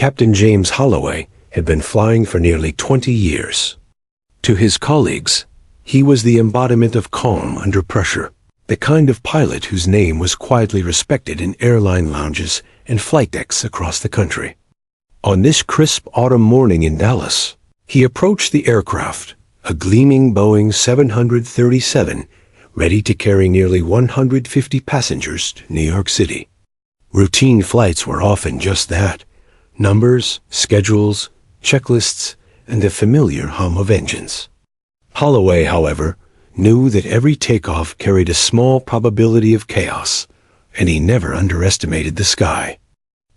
Captain James Holloway had been flying for nearly 20 years. To his colleagues, he was the embodiment of calm under pressure, the kind of pilot whose name was quietly respected in airline lounges and flight decks across the country. On this crisp autumn morning in Dallas, he approached the aircraft, a gleaming Boeing 737, ready to carry nearly 150 passengers to New York City. Routine flights were often just that: numbers, schedules, checklists, and the familiar hum of engines. Holloway, however, knew that every takeoff carried a small probability of chaos, and he never underestimated the sky.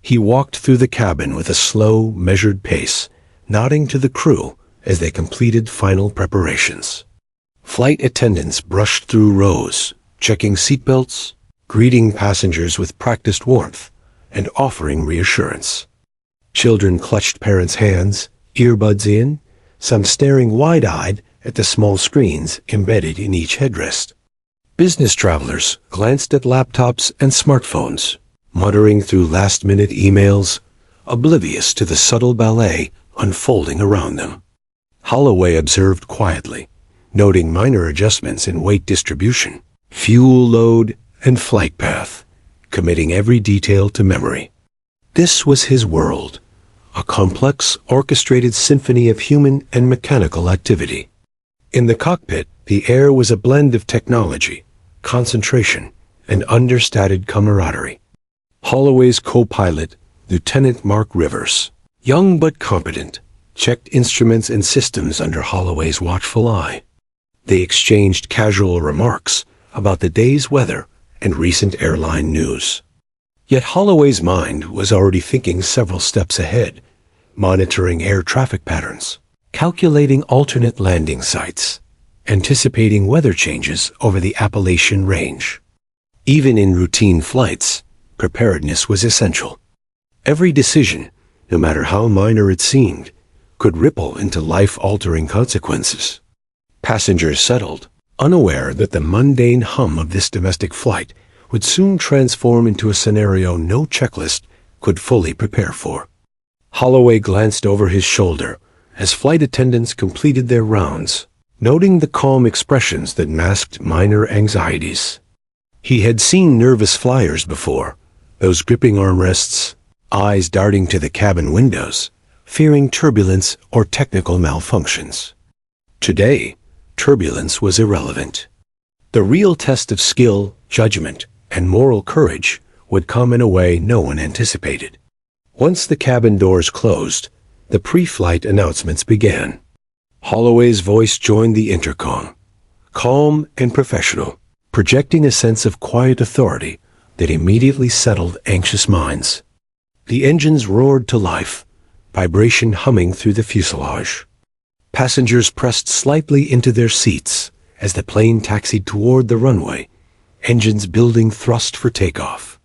He walked through the cabin with a slow, measured pace, nodding to the crew as they completed final preparations. Flight attendants brushed through rows, checking seatbelts, greeting passengers with practiced warmth, and offering reassurance. Children clutched parents' hands, earbuds in, some staring wide-eyed at the small screens embedded in each headrest. Business travelers glanced at laptops and smartphones, muttering through last-minute emails, oblivious to the subtle ballet unfolding around them. Holloway observed quietly, noting minor adjustments in weight distribution, fuel load, and flight path, committing every detail to memory. This was his world, a complex, orchestrated symphony of human and mechanical activity. In the cockpit, the air was a blend of technology, concentration, and understated camaraderie. Holloway's co-pilot, Lieutenant Mark Rivers, young but competent, checked instruments and systems under Holloway's watchful eye. They exchanged casual remarks about the day's weather and recent airline news. Yet Holloway's mind was already thinking several steps ahead, monitoring air traffic patterns, calculating alternate landing sites, anticipating weather changes over the Appalachian Range. Even in routine flights, preparedness was essential. Every decision, no matter how minor it seemed, could ripple into life-altering consequences. Passengers settled, unaware that the mundane hum of this domestic flight would soon transform into a scenario no checklist could fully prepare for. Holloway glanced over his shoulder as flight attendants completed their rounds, noting the calm expressions that masked minor anxieties. He had seen nervous flyers before, those gripping armrests, eyes darting to the cabin windows, fearing turbulence or technical malfunctions. Today, turbulence was irrelevant. The real test of skill, judgment, and moral courage would come in a way no one anticipated. Once the cabin doors closed, the pre-flight announcements began. Holloway's voice joined the intercom, calm and professional, projecting a sense of quiet authority that immediately settled anxious minds. The engines roared to life, vibration humming through the fuselage. Passengers pressed slightly into their seats as the plane taxied toward the runway, engines building thrust for takeoff.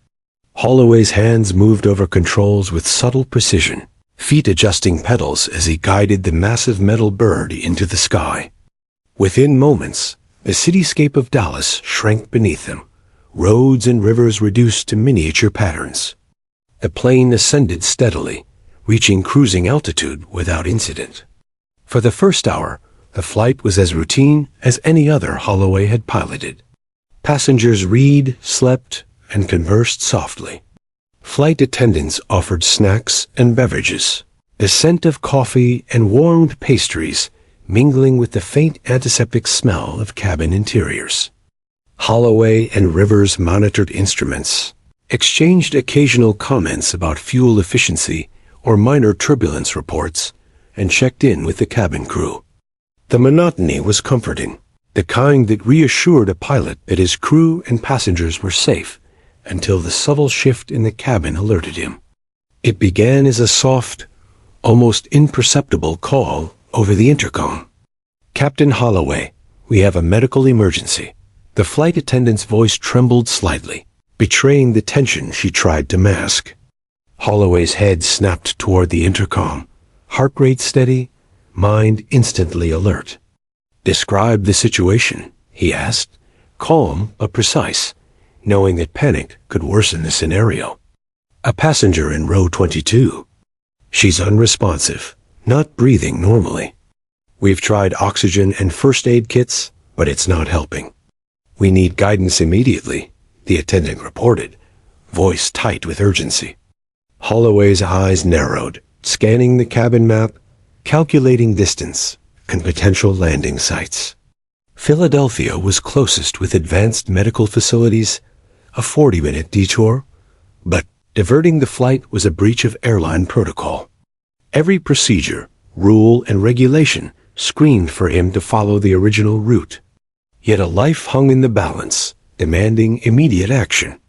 Holloway's hands moved over controls with subtle precision, feet adjusting pedals as he guided the massive metal bird into the sky. Within moments, the cityscape of Dallas shrank beneath them, roads and rivers reduced to miniature patterns. The plane ascended steadily, reaching cruising altitude without incident. For the first hour, the flight was as routine as any other Holloway had piloted. Passengers read, slept, and conversed softly. Flight attendants offered snacks and beverages, the scent of coffee and warmed pastries mingling with the faint antiseptic smell of cabin interiors. Holloway and Rivers monitored instruments, exchanged occasional comments about fuel efficiency or minor turbulence reports, and checked in with the cabin crew. The monotony was comforting, the kind that reassured a pilot that his crew and passengers were safe until the subtle shift in the cabin alerted him. It began as a soft, almost imperceptible call over the intercom. "Captain Holloway, we have a medical emergency." The flight attendant's voice trembled slightly, betraying the tension she tried to mask. Holloway's head snapped toward the intercom, heart rate steady, mind instantly alert. "Describe the situation," he asked, calm but precise, knowing that panic could worsen the scenario. "A passenger in row 22. She's unresponsive, not breathing normally. We've tried oxygen and first aid kits, but it's not helping. We need guidance immediately, the attendant reported, voice tight with urgency. Holloway's eyes narrowed, scanning the cabin map, calculating distance and potential landing sites. Philadelphia was closest with advanced medical facilities, a 40-minute detour, but diverting the flight was a breach of airline protocol. Every procedure, rule, and regulation screamed for him to follow the original route. Yet a life hung in the balance, demanding immediate action.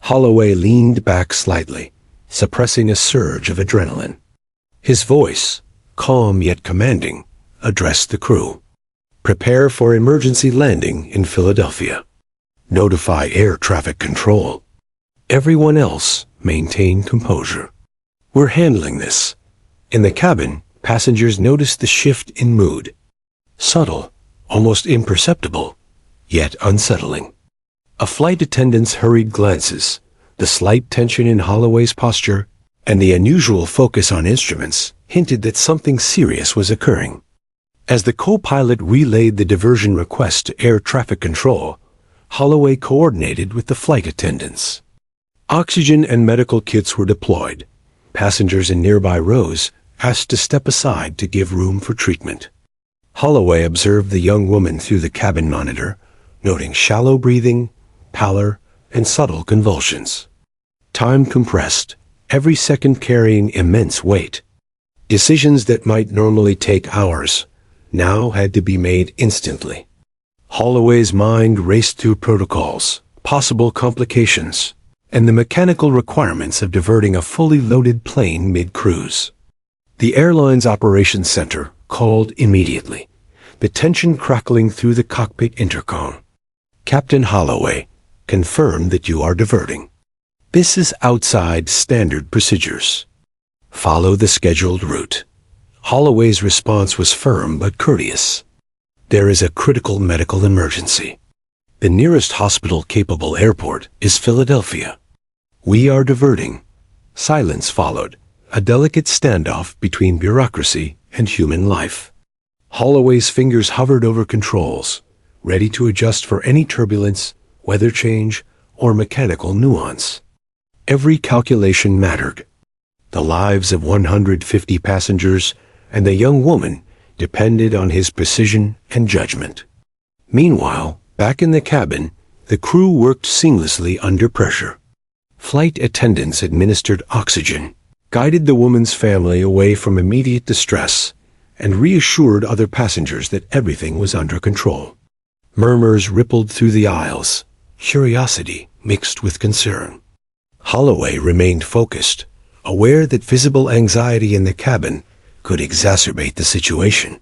Holloway leaned back slightly, suppressing a surge of adrenaline. His voice, calm yet commanding, addressed the crew. Prepare for emergency landing in Philadelphia. Notify air traffic control. Everyone else maintain composure. We're handling this. In the cabin, passengers noticed the shift in mood. Subtle, almost imperceptible, yet unsettling. A flight attendant's hurried glances, the slight tension in Holloway's posture, and the unusual focus on instruments hinted that something serious was occurring. As the co-pilot relayed the diversion request to air traffic control, Holloway coordinated with the flight attendants. Oxygen and medical kits were deployed. Passengers in nearby rows asked to step aside to give room for treatment. Holloway observed the young woman through the cabin monitor, noting shallow breathing, pallor, and subtle convulsions. Time compressed, every second carrying immense weight. Decisions that might normally take hours now had to be made instantly. Holloway's mind raced through protocols, possible complications, and the mechanical requirements of diverting a fully loaded plane mid-cruise. The airline's operations center called immediately, the tension crackling through the cockpit intercom. Captain Holloway, confirm that you are diverting. This is outside standard procedures. Follow the scheduled route. Holloway's response was firm but courteous. There is a critical medical emergency. The nearest hospital-capable airport is Philadelphia. We are diverting. Silence followed, a delicate standoff between bureaucracy and human life. Holloway's fingers hovered over controls, ready to adjust for any turbulence, weather change, or mechanical nuance. Every calculation mattered. The lives of 150 passengers and the young woman depended on his precision and judgment. Meanwhile, back in the cabin, the crew worked seamlessly under pressure. Flight attendants administered oxygen, guided the woman's family away from immediate distress, and reassured other passengers that everything was under control. Murmurs rippled through the aisles, curiosity mixed with concern. Holloway remained focused, aware that visible anxiety in the cabin could exacerbate the situation.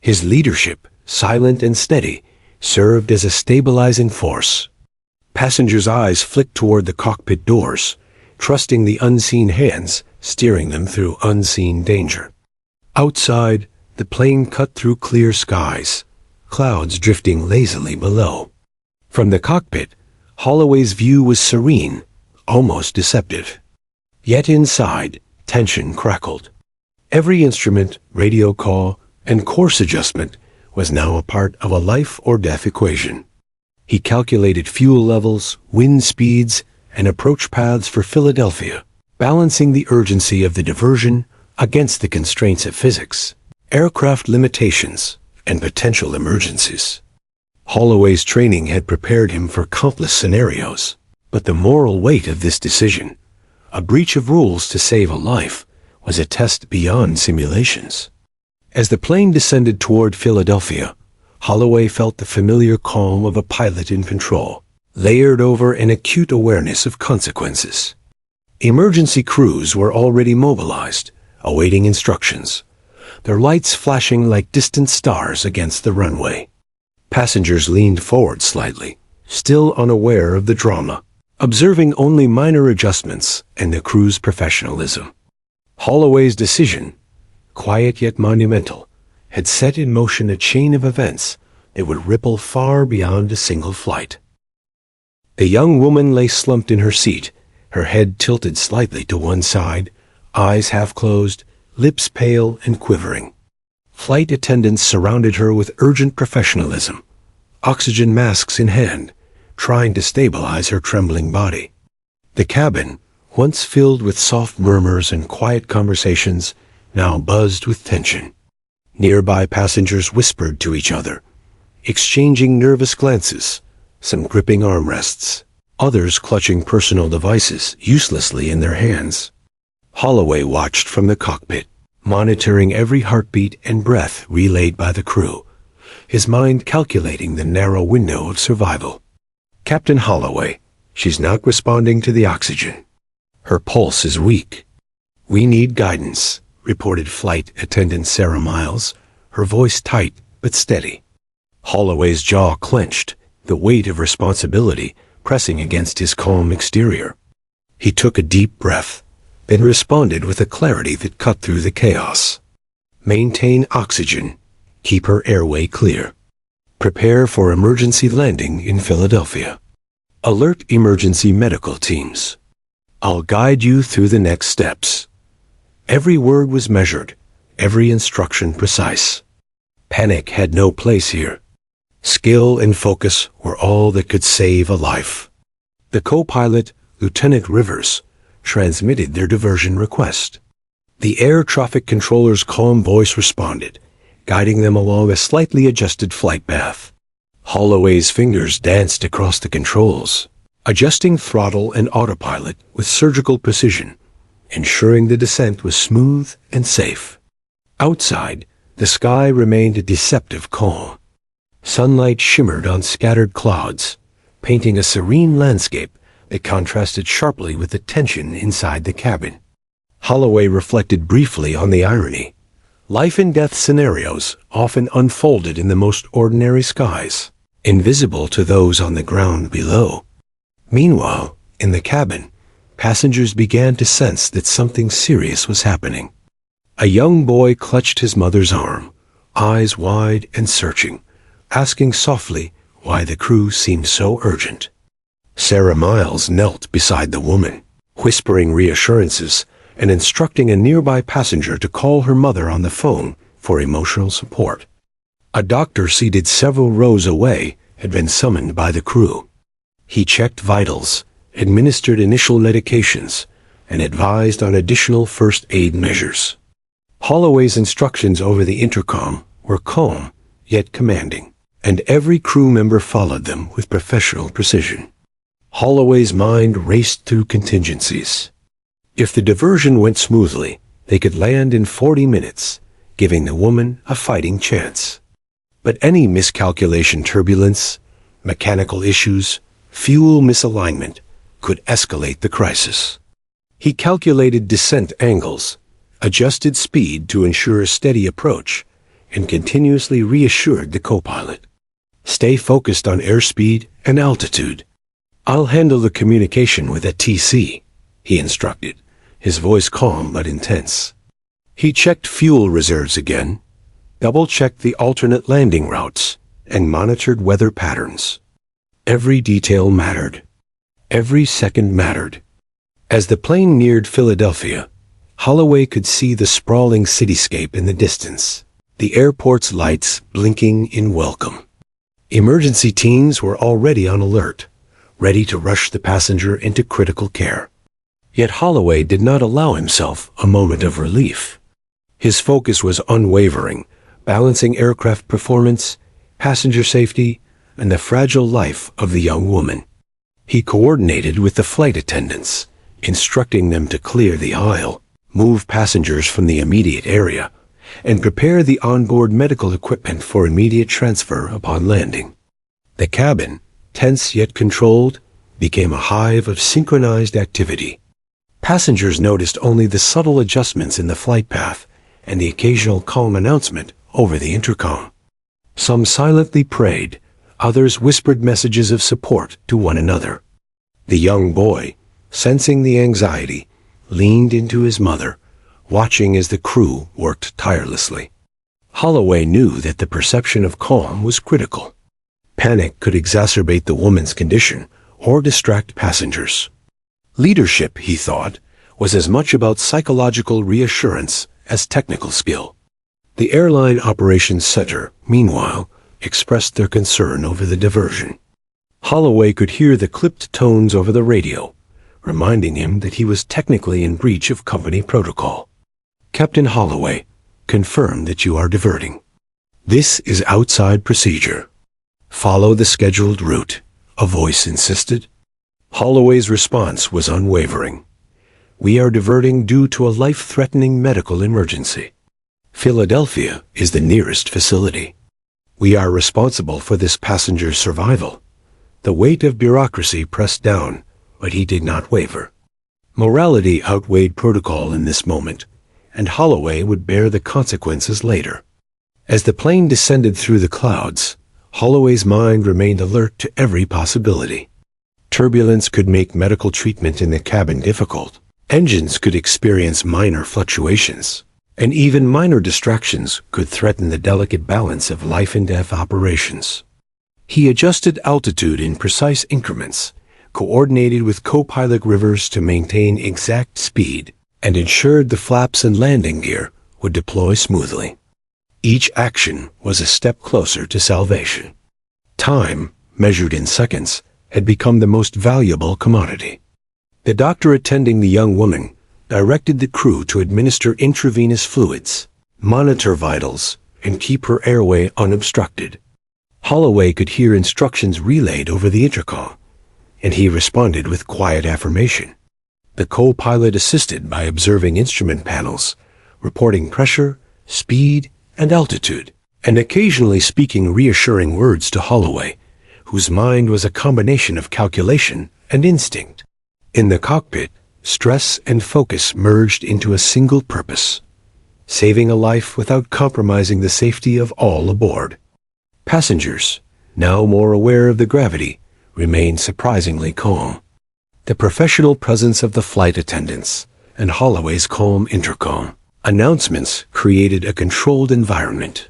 His leadership, silent and steady, served as a stabilizing force. Passengers' eyes flicked toward the cockpit doors, trusting the unseen hands steering them through unseen danger. Outside, the plane cut through clear skies, clouds drifting lazily below. From the cockpit, Holloway's view was serene, almost deceptive. Yet inside, tension crackled. Every instrument, radio call, and course adjustment was now a part of a life-or-death equation. He calculated fuel levels, wind speeds, and approach paths for Philadelphia, balancing the urgency of the diversion against the constraints of physics, aircraft limitations, and potential emergencies. Holloway's training had prepared him for countless scenarios, but the moral weight of this decision, a breach of rules to save a life, was a test beyond simulations. As the plane descended toward Philadelphia, Holloway felt the familiar calm of a pilot in control, layered over an acute awareness of consequences. Emergency crews were already mobilized, awaiting instructions, their lights flashing like distant stars against the runway. Passengers leaned forward slightly, still unaware of the drama, observing only minor adjustments and the crew's professionalism. Holloway's decision, quiet yet monumental, had set in motion a chain of events that would ripple far beyond a single flight. The young woman lay slumped in her seat, her head tilted slightly to one side, eyes half closed, lips pale and quivering. Flight attendants surrounded her with urgent professionalism, oxygen masks in hand, trying to stabilize her trembling body. The cabin, once filled with soft murmurs and quiet conversations, now buzzed with tension. Nearby passengers whispered to each other, exchanging nervous glances, some gripping armrests, others clutching personal devices uselessly in their hands. Holloway watched from the cockpit, monitoring every heartbeat and breath relayed by the crew, his mind calculating the narrow window of survival. "Captain Holloway, she's not responding to the oxygen. Her pulse is weak. We need guidance," reported Flight Attendant Sarah Miles, her voice tight but steady. Holloway's jaw clenched, the weight of responsibility pressing against his calm exterior. He took a deep breath, then responded with a clarity that cut through the chaos. "Maintain oxygen. Keep her airway clear. Prepare for emergency landing in Philadelphia. Alert emergency medical teams. I'll guide you through the next steps." Every word was measured, every instruction precise. Panic had no place here. Skill and focus were all that could save a life. The co-pilot, Lieutenant Rivers, transmitted their diversion request. The air traffic controller's calm voice responded, guiding them along a slightly adjusted flight path. Holloway's fingers danced across the controls, adjusting throttle and autopilot with surgical precision, ensuring the descent was smooth and safe. Outside, the sky remained a deceptive calm. Sunlight shimmered on scattered clouds, painting a serene landscape that contrasted sharply with the tension inside the cabin. Holloway reflected briefly on the irony. Life and death scenarios often unfolded in the most ordinary skies, invisible to those on the ground below. Meanwhile, in the cabin, passengers began to sense that something serious was happening. A young boy clutched his mother's arm, eyes wide and searching, asking softly why the crew seemed so urgent. Sarah Miles knelt beside the woman, whispering reassurances and instructing a nearby passenger to call her mother on the phone for emotional support. A doctor seated several rows away had been summoned by the crew. He checked vitals, administered initial medications, and advised on additional first aid measures. Holloway's instructions over the intercom were calm, yet commanding, and every crew member followed them with professional precision. Holloway's mind raced through contingencies. If the diversion went smoothly, they could land in 40 minutes, giving the woman a fighting chance. But any miscalculation, turbulence, mechanical issues, fuel misalignment could escalate the crisis. He calculated descent angles, adjusted speed to ensure a steady approach, and continuously reassured the co-pilot. "Stay focused on airspeed and altitude. I'll handle the communication with a TC," he instructed, his voice calm but intense. He checked fuel reserves again, double-checked the alternate landing routes, and monitored weather patterns. Every detail mattered. Every second mattered. As the plane neared Philadelphia, Holloway could see the sprawling cityscape in the distance, the airport's lights blinking in welcome. Emergency teams were already on alert, ready to rush the passenger into critical care. Yet Holloway did not allow himself a moment of relief. His focus was unwavering, balancing aircraft performance, passenger safety, and the fragile life of the young woman. He coordinated with the flight attendants, instructing them to clear the aisle, move passengers from the immediate area, and prepare the onboard medical equipment for immediate transfer upon landing. The cabin, tense yet controlled, became a hive of synchronized activity. Passengers noticed only the subtle adjustments in the flight path and the occasional calm announcement over the intercom. Some silently prayed, others whispered messages of support to one another. The young boy, sensing the anxiety, leaned into his mother, watching as the crew worked tirelessly. Holloway knew that the perception of calm was critical. Panic could exacerbate the woman's condition or distract passengers. Leadership, he thought, was as much about psychological reassurance as technical skill. The airline operations center, meanwhile, expressed their concern over the diversion. Holloway could hear the clipped tones over the radio, reminding him that he was technically in breach of company protocol. "Captain Holloway, confirm that you are diverting. This is outside procedure. Follow the scheduled route," a voice insisted. Holloway's response was unwavering. "We are diverting due to a life-threatening medical emergency. Philadelphia is the nearest facility. We are responsible for this passenger's survival." The weight of bureaucracy pressed down, but he did not waver. Morality outweighed protocol in this moment, and Holloway would bear the consequences later. As the plane descended through the clouds, Holloway's mind remained alert to every possibility. Turbulence could make medical treatment in the cabin difficult. Engines could experience minor fluctuations, and even minor distractions could threaten the delicate balance of life-and-death operations. He adjusted altitude in precise increments, coordinated with co-pilot Rivers to maintain exact speed, and ensured the flaps and landing gear would deploy smoothly. Each action was a step closer to salvation. Time, measured in seconds, had become the most valuable commodity. The doctor attending the young woman directed the crew to administer intravenous fluids, monitor vitals, and keep her airway unobstructed. Holloway could hear instructions relayed over the intercom, and he responded with quiet affirmation. The co-pilot assisted by observing instrument panels, reporting pressure, speed, and altitude, and occasionally speaking reassuring words to Holloway, whose mind was a combination of calculation and instinct. In the cockpit, stress and focus merged into a single purpose: saving a life without compromising the safety of all aboard. Passengers, now more aware of the gravity, remained surprisingly calm. The professional presence of the flight attendants and Holloway's calm intercom announcements created a controlled environment.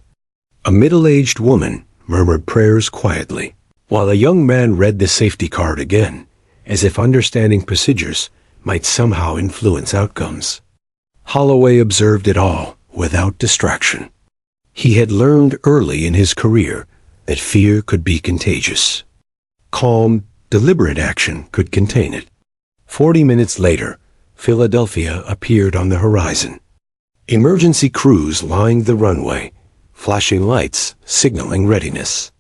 A middle-aged woman murmured prayers quietly, while a young man read the safety card again, as if understanding procedures might somehow influence outcomes. Holloway observed it all without distraction. He had learned early in his career that fear could be contagious. Calm, deliberate action could contain it. 40 minutes later, Philadelphia appeared on the horizon. Emergency crews lined the runway, flashing lights signaling readiness.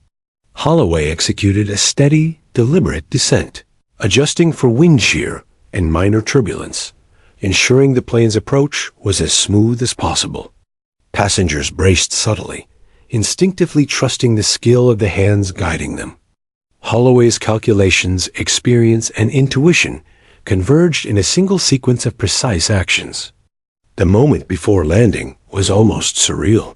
Holloway executed a steady, deliberate descent, adjusting for wind shear and minor turbulence, ensuring the plane's approach was as smooth as possible. Passengers braced subtly, instinctively trusting the skill of the hands guiding them. Holloway's calculations, experience, and intuition converged in a single sequence of precise actions. The moment before landing was almost surreal.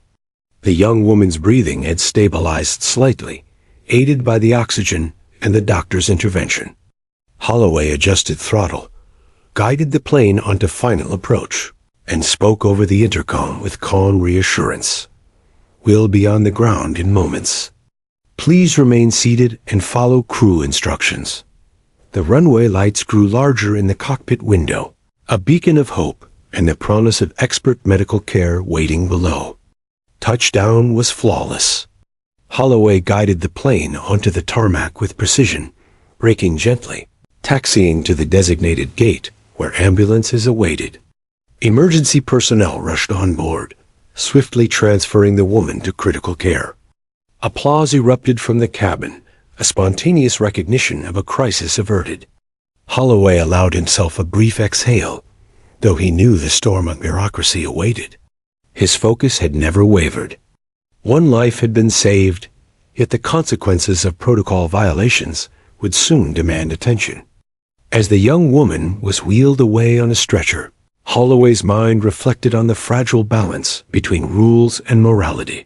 The young woman's breathing had stabilized slightly, aided by the oxygen and the doctor's intervention. Holloway adjusted throttle, guided the plane onto final approach, and spoke over the intercom with calm reassurance. "We'll be on the ground in moments. Please remain seated and follow crew instructions." The runway lights grew larger in the cockpit window, a beacon of hope and the promise of expert medical care waiting below. Touchdown was flawless. Holloway guided the plane onto the tarmac with precision, braking gently, taxiing to the designated gate where ambulances awaited. Emergency personnel rushed on board, swiftly transferring the woman to critical care. Applause erupted from the cabin, a spontaneous recognition of a crisis averted. Holloway allowed himself a brief exhale, though he knew the storm of bureaucracy awaited. His focus had never wavered. One life had been saved, yet the consequences of protocol violations would soon demand attention. As the young woman was wheeled away on a stretcher, Holloway's mind reflected on the fragile balance between rules and morality.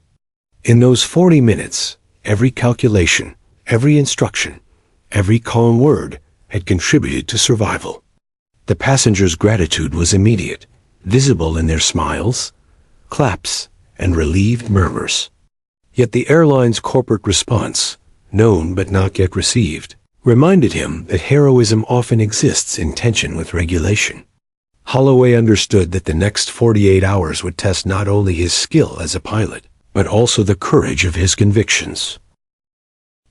In those 40 minutes, every calculation, every instruction, every calm word had contributed to survival. The passengers' gratitude was immediate, visible in their smiles, claps, and relieved murmurs. Yet the airline's corporate response, known but not yet received, reminded him that heroism often exists in tension with regulation. Holloway understood that the next 48 hours would test not only his skill as a pilot, but also the courage of his convictions.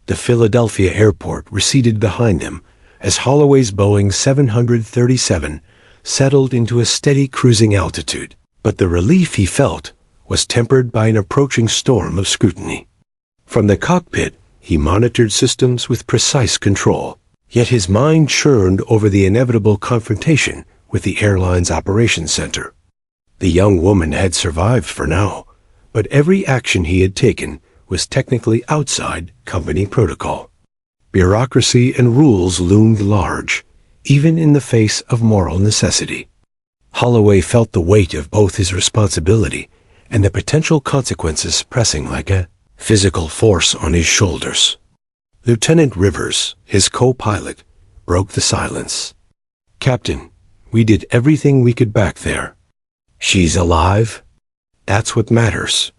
The Philadelphia airport receded behind him as Holloway's Boeing 737 settled into a steady cruising altitude, but the relief he felt was tempered by an approaching storm of scrutiny. From the cockpit, he monitored systems with precise control, yet his mind churned over the inevitable confrontation with the airline's operations center. The young woman had survived for now, but every action he had taken was technically outside company protocol. Bureaucracy and rules loomed large, even in the face of moral necessity. Holloway felt the weight of both his responsibility and the potential consequences pressing like a physical force on his shoulders. Lieutenant Rivers, his co-pilot, broke the silence. "Captain, we did everything we could back there." "She's alive?" "That's what matters."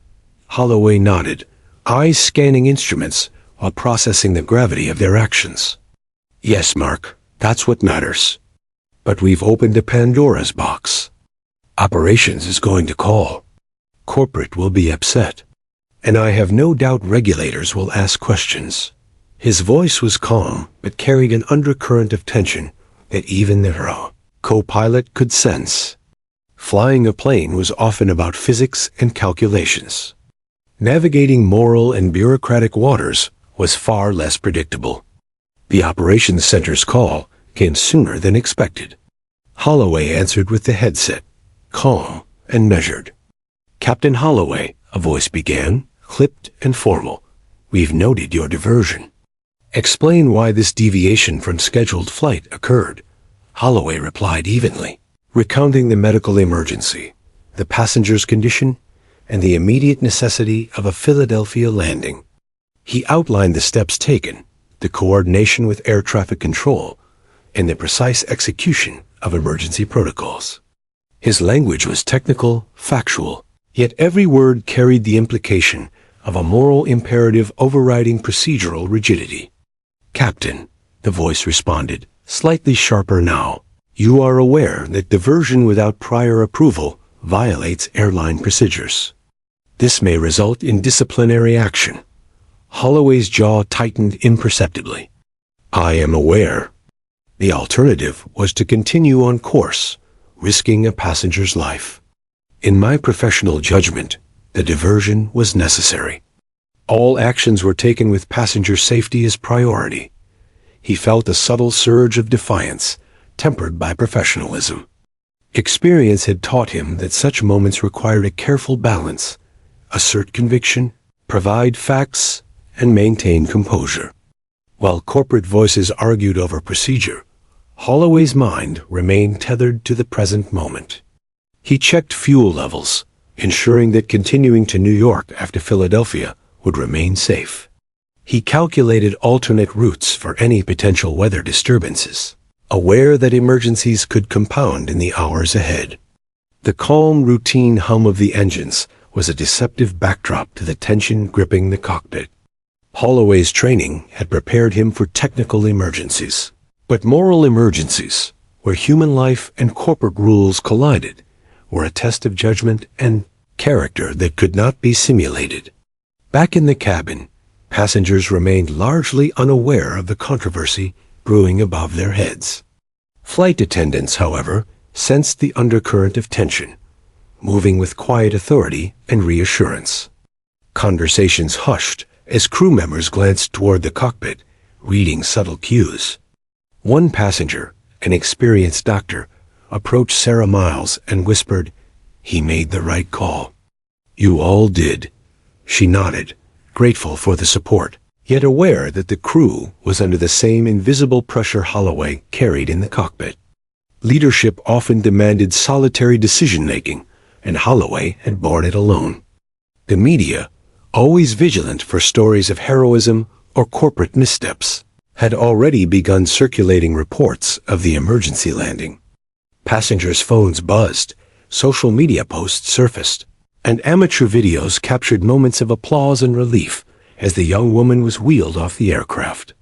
Holloway nodded, eyes scanning instruments while processing the gravity of their actions. "Yes, Mark, that's what matters. But we've opened a Pandora's box. Operations is going to call. Corporate will be upset. And I have no doubt regulators will ask questions." His voice was calm, but carried an undercurrent of tension that even the co-pilot could sense. Flying a plane was often about physics and calculations. Navigating moral and bureaucratic waters was far less predictable. The operations center's call came sooner than expected. Holloway answered with the headset, calm and measured. "Captain Holloway," a voice began, clipped and formal, "we've noted your diversion. Explain why this deviation from scheduled flight occurred." Holloway replied evenly, recounting the medical emergency, the passenger's condition, and the immediate necessity of a Philadelphia landing. He outlined the steps taken, the coordination with air traffic control, and the precise execution of emergency protocols. His language was technical, factual, yet every word carried the implication of a moral imperative overriding procedural rigidity. "Captain," the voice responded, slightly sharper now, "you are aware that diversion without prior approval violates airline procedures. This may result in disciplinary action." Holloway's jaw tightened imperceptibly. "I am aware." The alternative was to continue on course, risking a passenger's life. "In my professional judgment, the diversion was necessary. All actions were taken with passenger safety as priority." He felt a subtle surge of defiance, tempered by professionalism. Experience had taught him that such moments required a careful balance: assert conviction, provide facts, and maintain composure. While corporate voices argued over procedure, Holloway's mind remained tethered to the present moment. He checked fuel levels, ensuring that continuing to New York after Philadelphia would remain safe. He calculated alternate routes for any potential weather disturbances, aware that emergencies could compound in the hours ahead. The calm, routine hum of the engines was a deceptive backdrop to the tension gripping the cockpit. Holloway's training had prepared him for technical emergencies, but moral emergencies, where human life and corporate rules collided, were a test of judgment and character that could not be simulated. Back in the cabin, passengers remained largely unaware of the controversy brewing above their heads. Flight attendants, however, sensed the undercurrent of tension, moving with quiet authority and reassurance. Conversations hushed as crew members glanced toward the cockpit, reading subtle cues. One passenger, an experienced doctor, approached Sarah Miles and whispered, "He made the right call." "You all did." She nodded, grateful for the support, yet aware that the crew was under the same invisible pressure Holloway carried in the cockpit. Leadership often demanded solitary decision-making, and Holloway had borne it alone. The media, always vigilant for stories of heroism or corporate missteps, had already begun circulating reports of the emergency landing. Passengers' phones buzzed, social media posts surfaced, and amateur videos captured moments of applause and relief as the young woman was wheeled off the aircraft.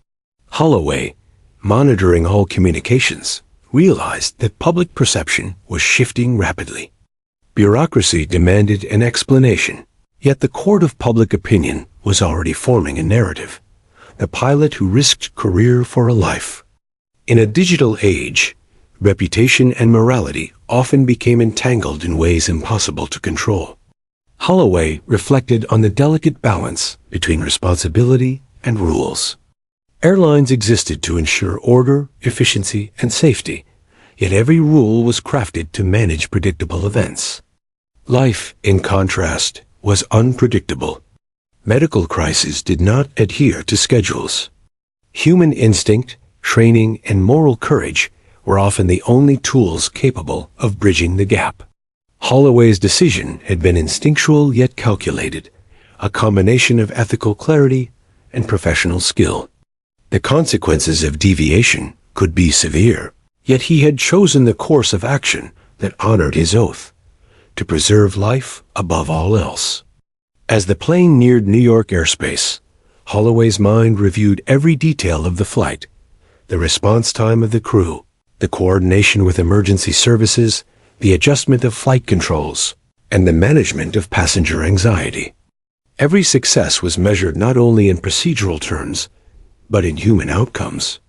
Holloway, monitoring all communications, realized that public perception was shifting rapidly. Bureaucracy demanded an explanation, yet the court of public opinion was already forming a narrative. The pilot who risked career for a life. In a digital age, reputation and morality often became entangled in ways impossible to control. Holloway reflected on the delicate balance between responsibility and rules. Airlines existed to ensure order, efficiency, and safety, yet every rule was crafted to manage predictable events. Life, in contrast, was unpredictable. Medical crises did not adhere to schedules. Human instinct, training, and moral courage were often the only tools capable of bridging the gap. Holloway's decision had been instinctual yet calculated, a combination of ethical clarity and professional skill. The consequences of deviation could be severe, yet he had chosen the course of action that honored his oath, to preserve life above all else. As the plane neared New York airspace, Holloway's mind reviewed every detail of the flight, the response time of the crew, the coordination with emergency services, the adjustment of flight controls, and the management of passenger anxiety. Every success was measured not only in procedural terms, but in human outcomes.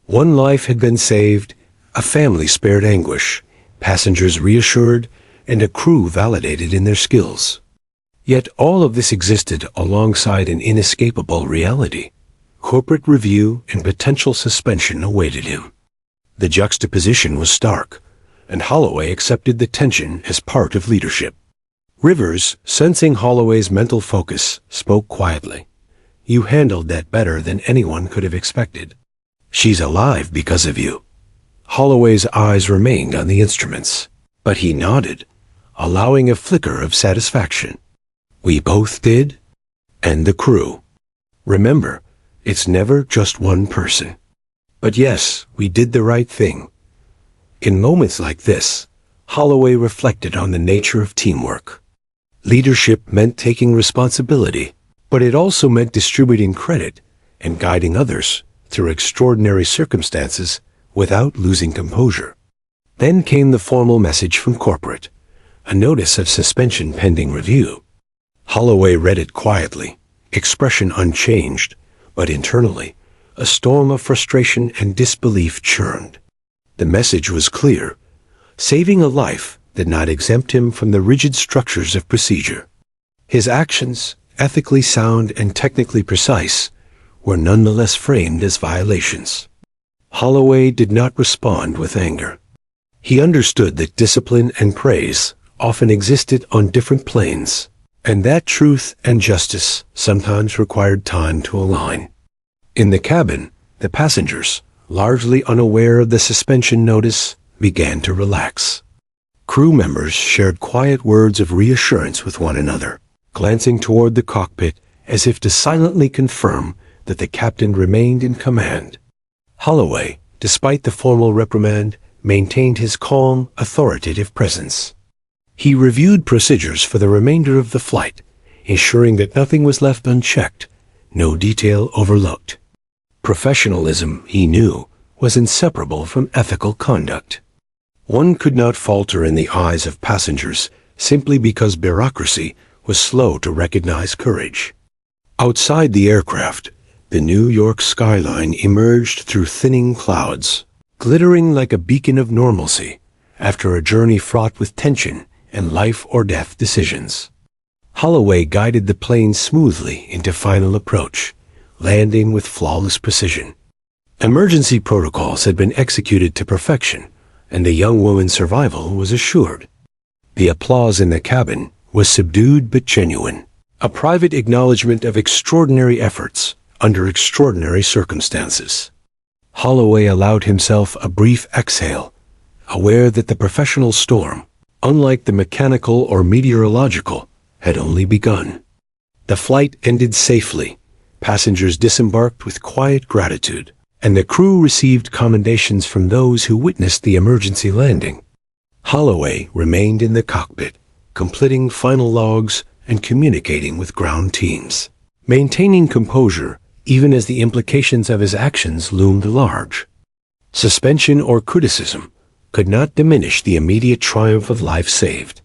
One life had been saved, a family spared anguish, passengers reassured, and a crew validated in their skills. Yet all of this existed alongside an inescapable reality. Corporate review and potential suspension awaited him. The juxtaposition was stark, and Holloway accepted the tension as part of leadership. Rivers, sensing Holloway's mental focus, spoke quietly. "You handled that better than anyone could have expected. She's alive because of you." Holloway's eyes remained on the instruments, but he nodded, allowing a flicker of satisfaction. "We both did, and the crew. Remember, it's never just one person. But yes, we did the right thing." In moments like this, Holloway reflected on the nature of teamwork. Leadership meant taking responsibility, but it also meant distributing credit and guiding others through extraordinary circumstances without losing composure. Then came the formal message from corporate, a notice of suspension pending review. Holloway read it quietly, expression unchanged, but internally, a storm of frustration and disbelief churned. The message was clear. Saving a life did not exempt him from the rigid structures of procedure. His actions, ethically sound and technically precise, were nonetheless framed as violations. Holloway did not respond with anger. He understood that discipline and praise often existed on different planes, and that truth and justice sometimes required time to align. In the cabin, the passengers, largely unaware of the suspension notice, began to relax. Crew members shared quiet words of reassurance with one another, glancing toward the cockpit as if to silently confirm that the captain remained in command. Holloway, despite the formal reprimand, maintained his calm, authoritative presence. He reviewed procedures for the remainder of the flight, ensuring that nothing was left unchecked, no detail overlooked. Professionalism, he knew, was inseparable from ethical conduct. One could not falter in the eyes of passengers simply because bureaucracy was slow to recognize courage. Outside the aircraft, the New York skyline emerged through thinning clouds, glittering like a beacon of normalcy after a journey fraught with tension and life-or-death decisions. Holloway guided the plane smoothly into final approach, landing with flawless precision. Emergency protocols had been executed to perfection, and the young woman's survival was assured. The applause in the cabin was subdued but genuine, a private acknowledgement of extraordinary efforts under extraordinary circumstances. Holloway allowed himself a brief exhale, aware that the professional storm, unlike the mechanical or meteorological, had only begun. The flight ended safely, passengers disembarked with quiet gratitude, and the crew received commendations from those who witnessed the emergency landing. Holloway remained in the cockpit, completing final logs and communicating with ground teams, maintaining composure even as the implications of his actions loomed large. Suspension or criticism could not diminish the immediate triumph of life saved.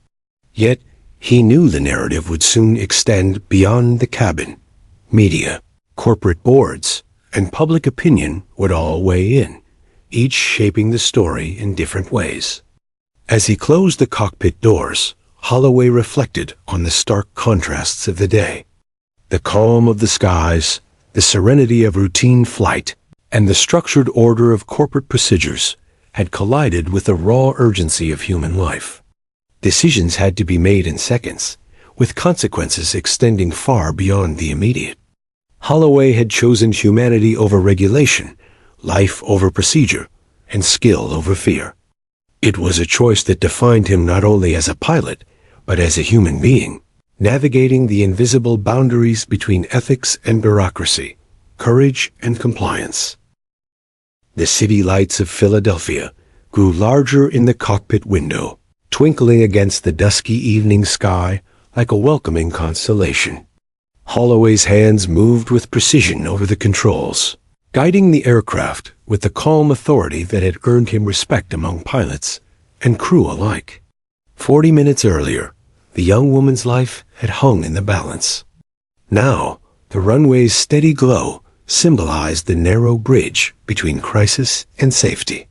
Yet, he knew the narrative would soon extend beyond the cabin. Media, corporate boards, and public opinion would all weigh in, each shaping the story in different ways. As he closed the cockpit doors, Holloway reflected on the stark contrasts of the day. The calm of the skies, the serenity of routine flight, and the structured order of corporate procedures had collided with the raw urgency of human life. Decisions had to be made in seconds, with consequences extending far beyond the immediate. Holloway had chosen humanity over regulation, life over procedure, and skill over fear. It was a choice that defined him not only as a pilot, but as a human being, navigating the invisible boundaries between ethics and bureaucracy, courage and compliance. The city lights of Philadelphia grew larger in the cockpit window, twinkling against the dusky evening sky like a welcoming constellation. Holloway's hands moved with precision over the controls, guiding the aircraft with the calm authority that had earned him respect among pilots and crew alike. 40 minutes earlier, the young woman's life had hung in the balance. Now, the runway's steady glow symbolized the narrow bridge between crisis and safety.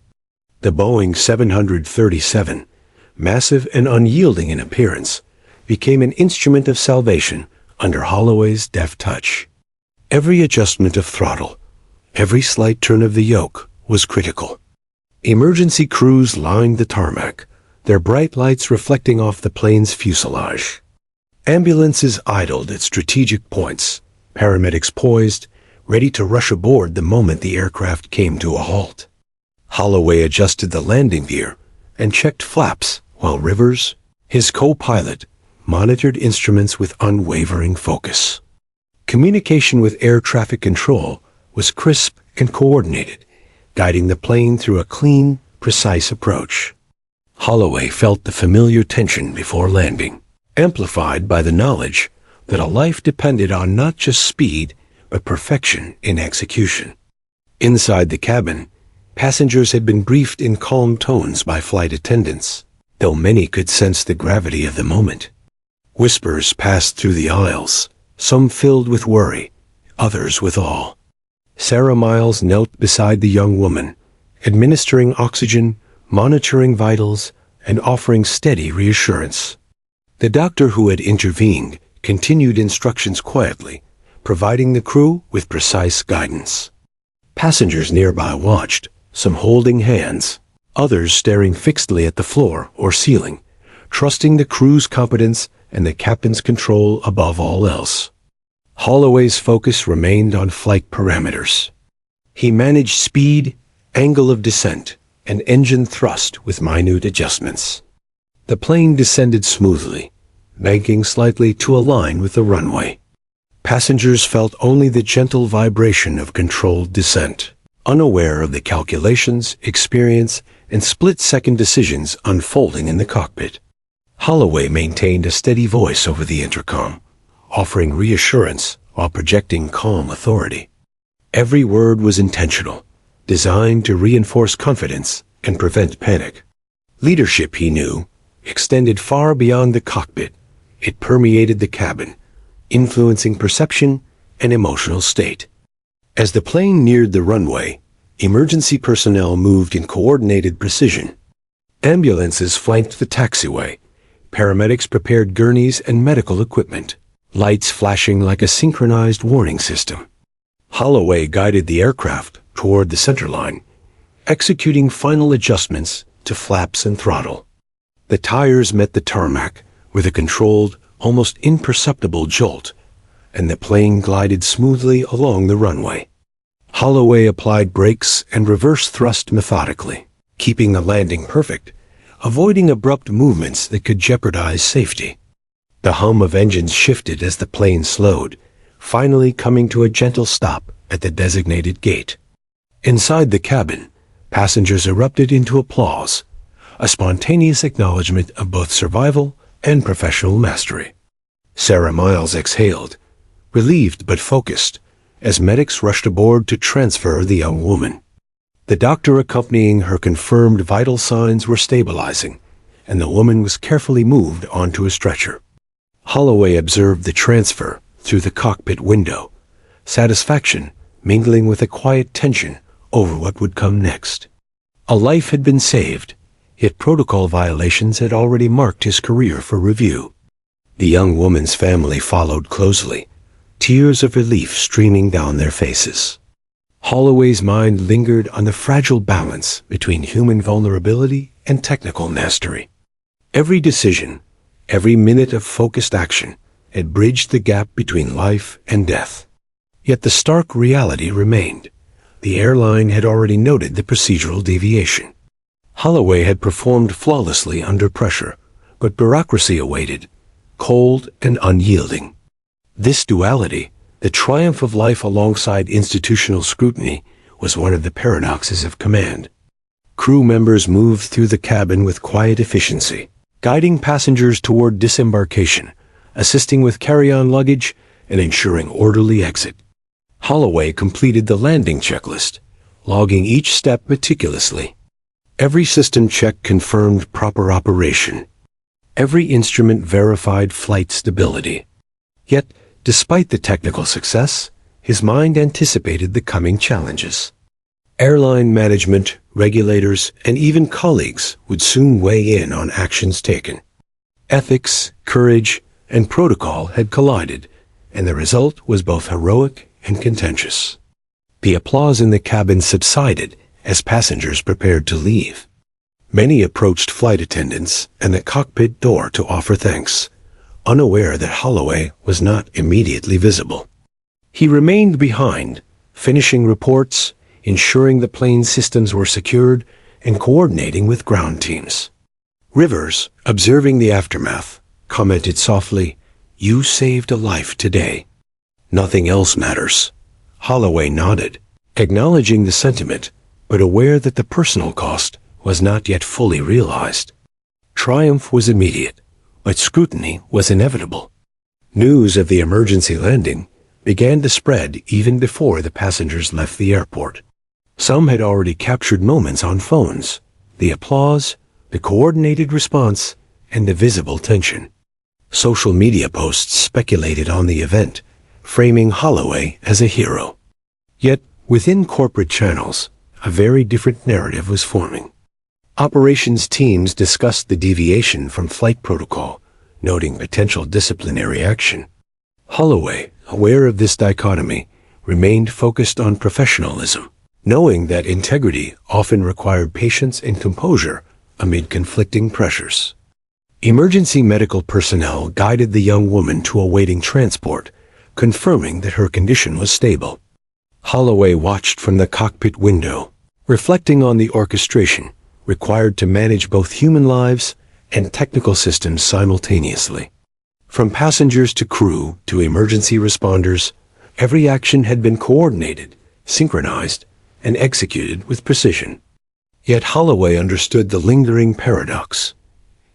The Boeing 737, massive and unyielding in appearance, became an instrument of salvation under Holloway's deft touch. Every adjustment of throttle, every slight turn of the yoke was critical. Emergency crews lined the tarmac, their bright lights reflecting off the plane's fuselage. Ambulances idled at strategic points, paramedics poised, ready to rush aboard the moment the aircraft came to a halt. Holloway adjusted the landing gear and checked flaps while Rivers, his co-pilot, monitored instruments with unwavering focus. Communication with air traffic control was crisp and coordinated, guiding the plane through a clean, precise approach. Holloway felt the familiar tension before landing, amplified by the knowledge that a life depended on not just speed, but perfection in execution. Inside the cabin, passengers had been briefed in calm tones by flight attendants, though many could sense the gravity of the moment. Whispers passed through the aisles, some filled with worry, others with awe. Sarah Miles knelt beside the young woman, administering oxygen, monitoring vitals, and offering steady reassurance. The doctor who had intervened continued instructions quietly, providing the crew with precise guidance. Passengers nearby watched, some holding hands, others staring fixedly at the floor or ceiling, trusting the crew's competence and the captain's control above all else. Holloway's focus remained on flight parameters. He managed speed, angle of descent, and engine thrust with minute adjustments. The plane descended smoothly, banking slightly to align with the runway. Passengers felt only the gentle vibration of controlled descent, unaware of the calculations, experience, and split-second decisions unfolding in the cockpit. Holloway maintained a steady voice over the intercom, offering reassurance while projecting calm authority. Every word was intentional, designed to reinforce confidence and prevent panic. Leadership, he knew, extended far beyond the cockpit. It permeated the cabin, influencing perception and emotional state. As the plane neared the runway, emergency personnel moved in coordinated precision. Ambulances flanked the taxiway. Paramedics prepared gurneys and medical equipment, lights flashing like a synchronized warning system. Holloway guided the aircraft toward the centerline, executing final adjustments to flaps and throttle. The tires met the tarmac with a controlled, almost imperceptible jolt, and the plane glided smoothly along the runway. Holloway applied brakes and reverse thrust methodically, keeping the landing perfect, avoiding abrupt movements that could jeopardize safety. The hum of engines shifted as the plane slowed, finally coming to a gentle stop at the designated gate. Inside the cabin, passengers erupted into applause, a spontaneous acknowledgement of both survival and professional mastery. Sarah Miles exhaled, relieved but focused, as medics rushed aboard to transfer the young woman. The doctor accompanying her confirmed vital signs were stabilizing, and the woman was carefully moved onto a stretcher. Holloway observed the transfer through the cockpit window, satisfaction mingling with a quiet tension over what would come next. A life had been saved, yet protocol violations had already marked his career for review. The young woman's family followed closely, tears of relief streaming down their faces. Holloway's mind lingered on the fragile balance between human vulnerability and technical mastery. Every decision, every minute of focused action, had bridged the gap between life and death. Yet the stark reality remained. The airline had already noted the procedural deviation. Holloway had performed flawlessly under pressure, but bureaucracy awaited, cold and unyielding. This duality, the triumph of life alongside institutional scrutiny, was one of the paradoxes of command. Crew members moved through the cabin with quiet efficiency, guiding passengers toward disembarkation, assisting with carry-on luggage, and ensuring orderly exit. Holloway completed the landing checklist, logging each step meticulously. Every system check confirmed proper operation. Every instrument verified flight stability. Yet, despite the technical success, his mind anticipated the coming challenges. Airline management, regulators, and even colleagues would soon weigh in on actions taken. Ethics, courage, and protocol had collided, and the result was both heroic and contentious. The applause in the cabin subsided as passengers prepared to leave. Many approached flight attendants and the cockpit door to offer thanks, unaware that Holloway was not immediately visible. He remained behind, finishing reports, ensuring the plane's systems were secured, and coordinating with ground teams. Rivers, observing the aftermath, commented softly, "You saved a life today. Nothing else matters." Holloway nodded, acknowledging the sentiment, but aware that the personal cost was not yet fully realized. Triumph was immediate, but scrutiny was inevitable. News of the emergency landing began to spread even before the passengers left the airport. Some had already captured moments on phones, the applause, the coordinated response, and the visible tension. Social media posts speculated on the event, framing Holloway as a hero. Yet, within corporate channels, a very different narrative was forming. Operations teams discussed the deviation from flight protocol, noting potential disciplinary action. Holloway, aware of this dichotomy, remained focused on professionalism, knowing that integrity often required patience and composure amid conflicting pressures. Emergency medical personnel guided the young woman to awaiting transport, confirming that her condition was stable. Holloway watched from the cockpit window, reflecting on the orchestration required to manage both human lives and technical systems simultaneously. From passengers to crew to emergency responders, every action had been coordinated, synchronized, and executed with precision. Yet Holloway understood the lingering paradox.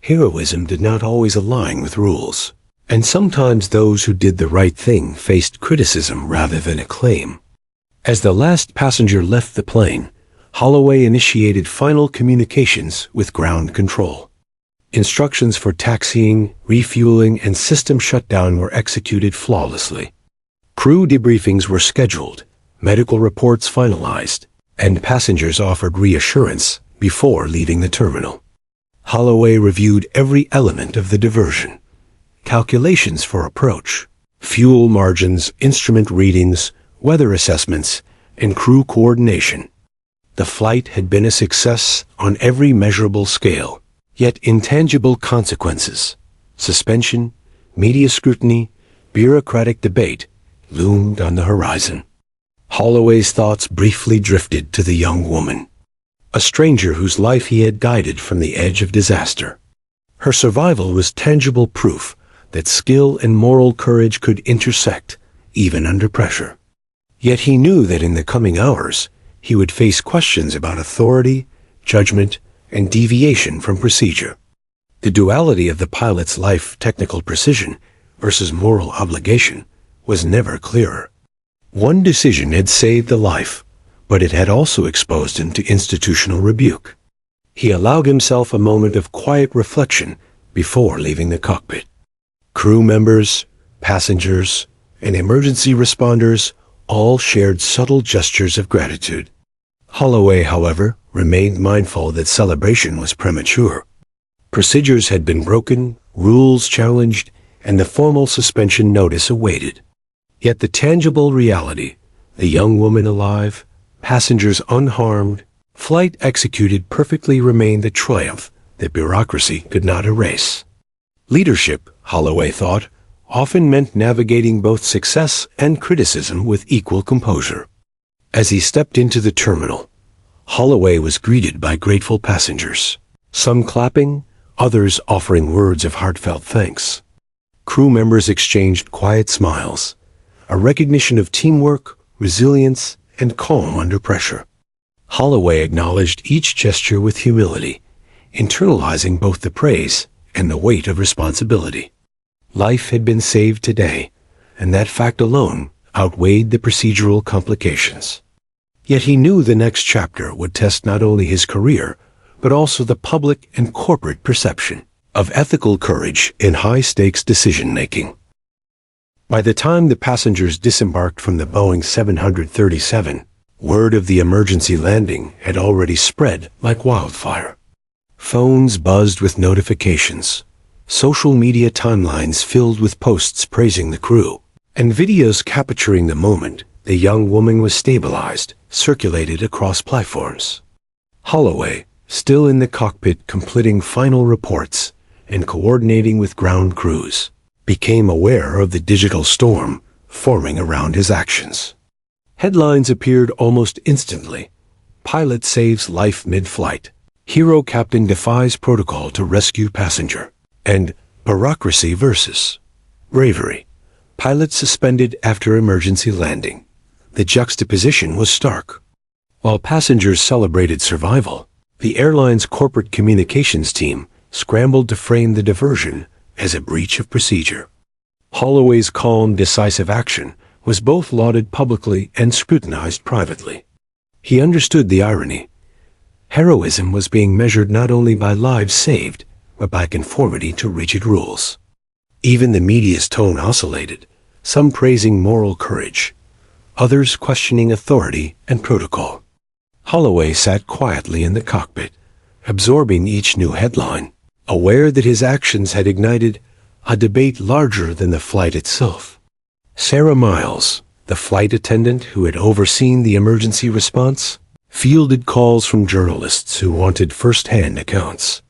Heroism did not always align with rules, and sometimes those who did the right thing faced criticism rather than acclaim. As the last passenger left the plane, Holloway initiated final communications with ground control. Instructions for taxiing, refueling, and system shutdown were executed flawlessly. Crew debriefings were scheduled, medical reports finalized, and passengers offered reassurance before leaving the terminal. Holloway reviewed every element of the diversion. Calculations for approach, fuel margins, instrument readings, weather assessments, and crew coordination. The flight had been a success on every measurable scale, yet intangible consequences, suspension, media scrutiny, bureaucratic debate, loomed on the horizon. Holloway's thoughts briefly drifted to the young woman, a stranger whose life he had guided from the edge of disaster. Her survival was tangible proof that skill and moral courage could intersect, even under pressure. Yet he knew that in the coming hours, he would face questions about authority, judgment, and deviation from procedure. The duality of the pilot's life, technical precision, versus moral obligation, was never clearer. One decision had saved a life, but it had also exposed him to institutional rebuke. He allowed himself a moment of quiet reflection before leaving the cockpit. Crew members, passengers, and emergency responders all shared subtle gestures of gratitude. Holloway, however, remained mindful that celebration was premature. Procedures had been broken, rules challenged, and the formal suspension notice awaited. Yet the tangible reality, the young woman alive, passengers unharmed, flight executed perfectly, remained the triumph that bureaucracy could not erase. Leadership, Holloway thought, often meant navigating both success and criticism with equal composure. As he stepped into the terminal, Holloway was greeted by grateful passengers, some clapping, others offering words of heartfelt thanks. Crew members exchanged quiet smiles, a recognition of teamwork, resilience, and calm under pressure. Holloway acknowledged each gesture with humility, internalizing both the praise and the weight of responsibility. Life had been saved today, and that fact alone outweighed the procedural complications. Yet he knew the next chapter would test not only his career, but also the public and corporate perception of ethical courage in high-stakes decision-making. By the time the passengers disembarked from the Boeing 737, word of the emergency landing had already spread like wildfire. Phones buzzed with notifications, social media timelines filled with posts praising the crew, and videos capturing the moment the young woman was stabilized, circulated across platforms. Holloway, still in the cockpit completing final reports and coordinating with ground crews, became aware of the digital storm forming around his actions. Headlines appeared almost instantly. Pilot saves life mid-flight. Hero captain defies protocol to rescue passenger. And bureaucracy versus bravery. Pilot suspended after emergency landing. The juxtaposition was stark. While passengers celebrated survival, the airline's corporate communications team scrambled to frame the diversion as a breach of procedure. Holloway's calm, decisive action was both lauded publicly and scrutinized privately. He understood the irony. Heroism was being measured not only by lives saved, but by conformity to rigid rules. Even the media's tone oscillated, some praising moral courage, others questioning authority and protocol. Holloway sat quietly in the cockpit, absorbing each new headline, aware that his actions had ignited a debate larger than the flight itself. Sarah Miles, the flight attendant who had overseen the emergency response, fielded calls from journalists who wanted first-hand accounts.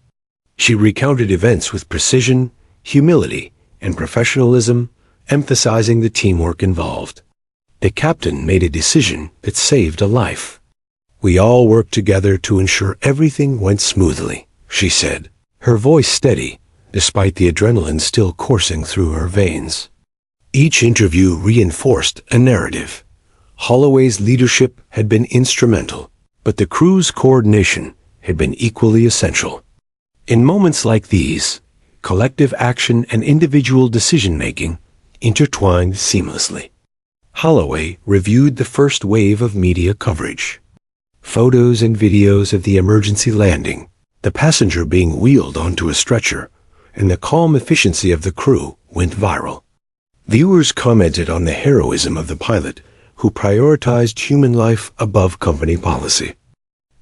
She recounted events with precision, humility, and professionalism, emphasizing the teamwork involved. The captain made a decision that saved a life. "We all worked together to ensure everything went smoothly," she said, her voice steady, despite the adrenaline still coursing through her veins. Each interview reinforced a narrative. Holloway's leadership had been instrumental, but the crew's coordination had been equally essential. In moments like these, collective action and individual decision-making intertwined seamlessly. Holloway reviewed the first wave of media coverage. Photos and videos of the emergency landing, the passenger being wheeled onto a stretcher, and the calm efficiency of the crew went viral. Viewers commented on the heroism of the pilot, who prioritized human life above company policy.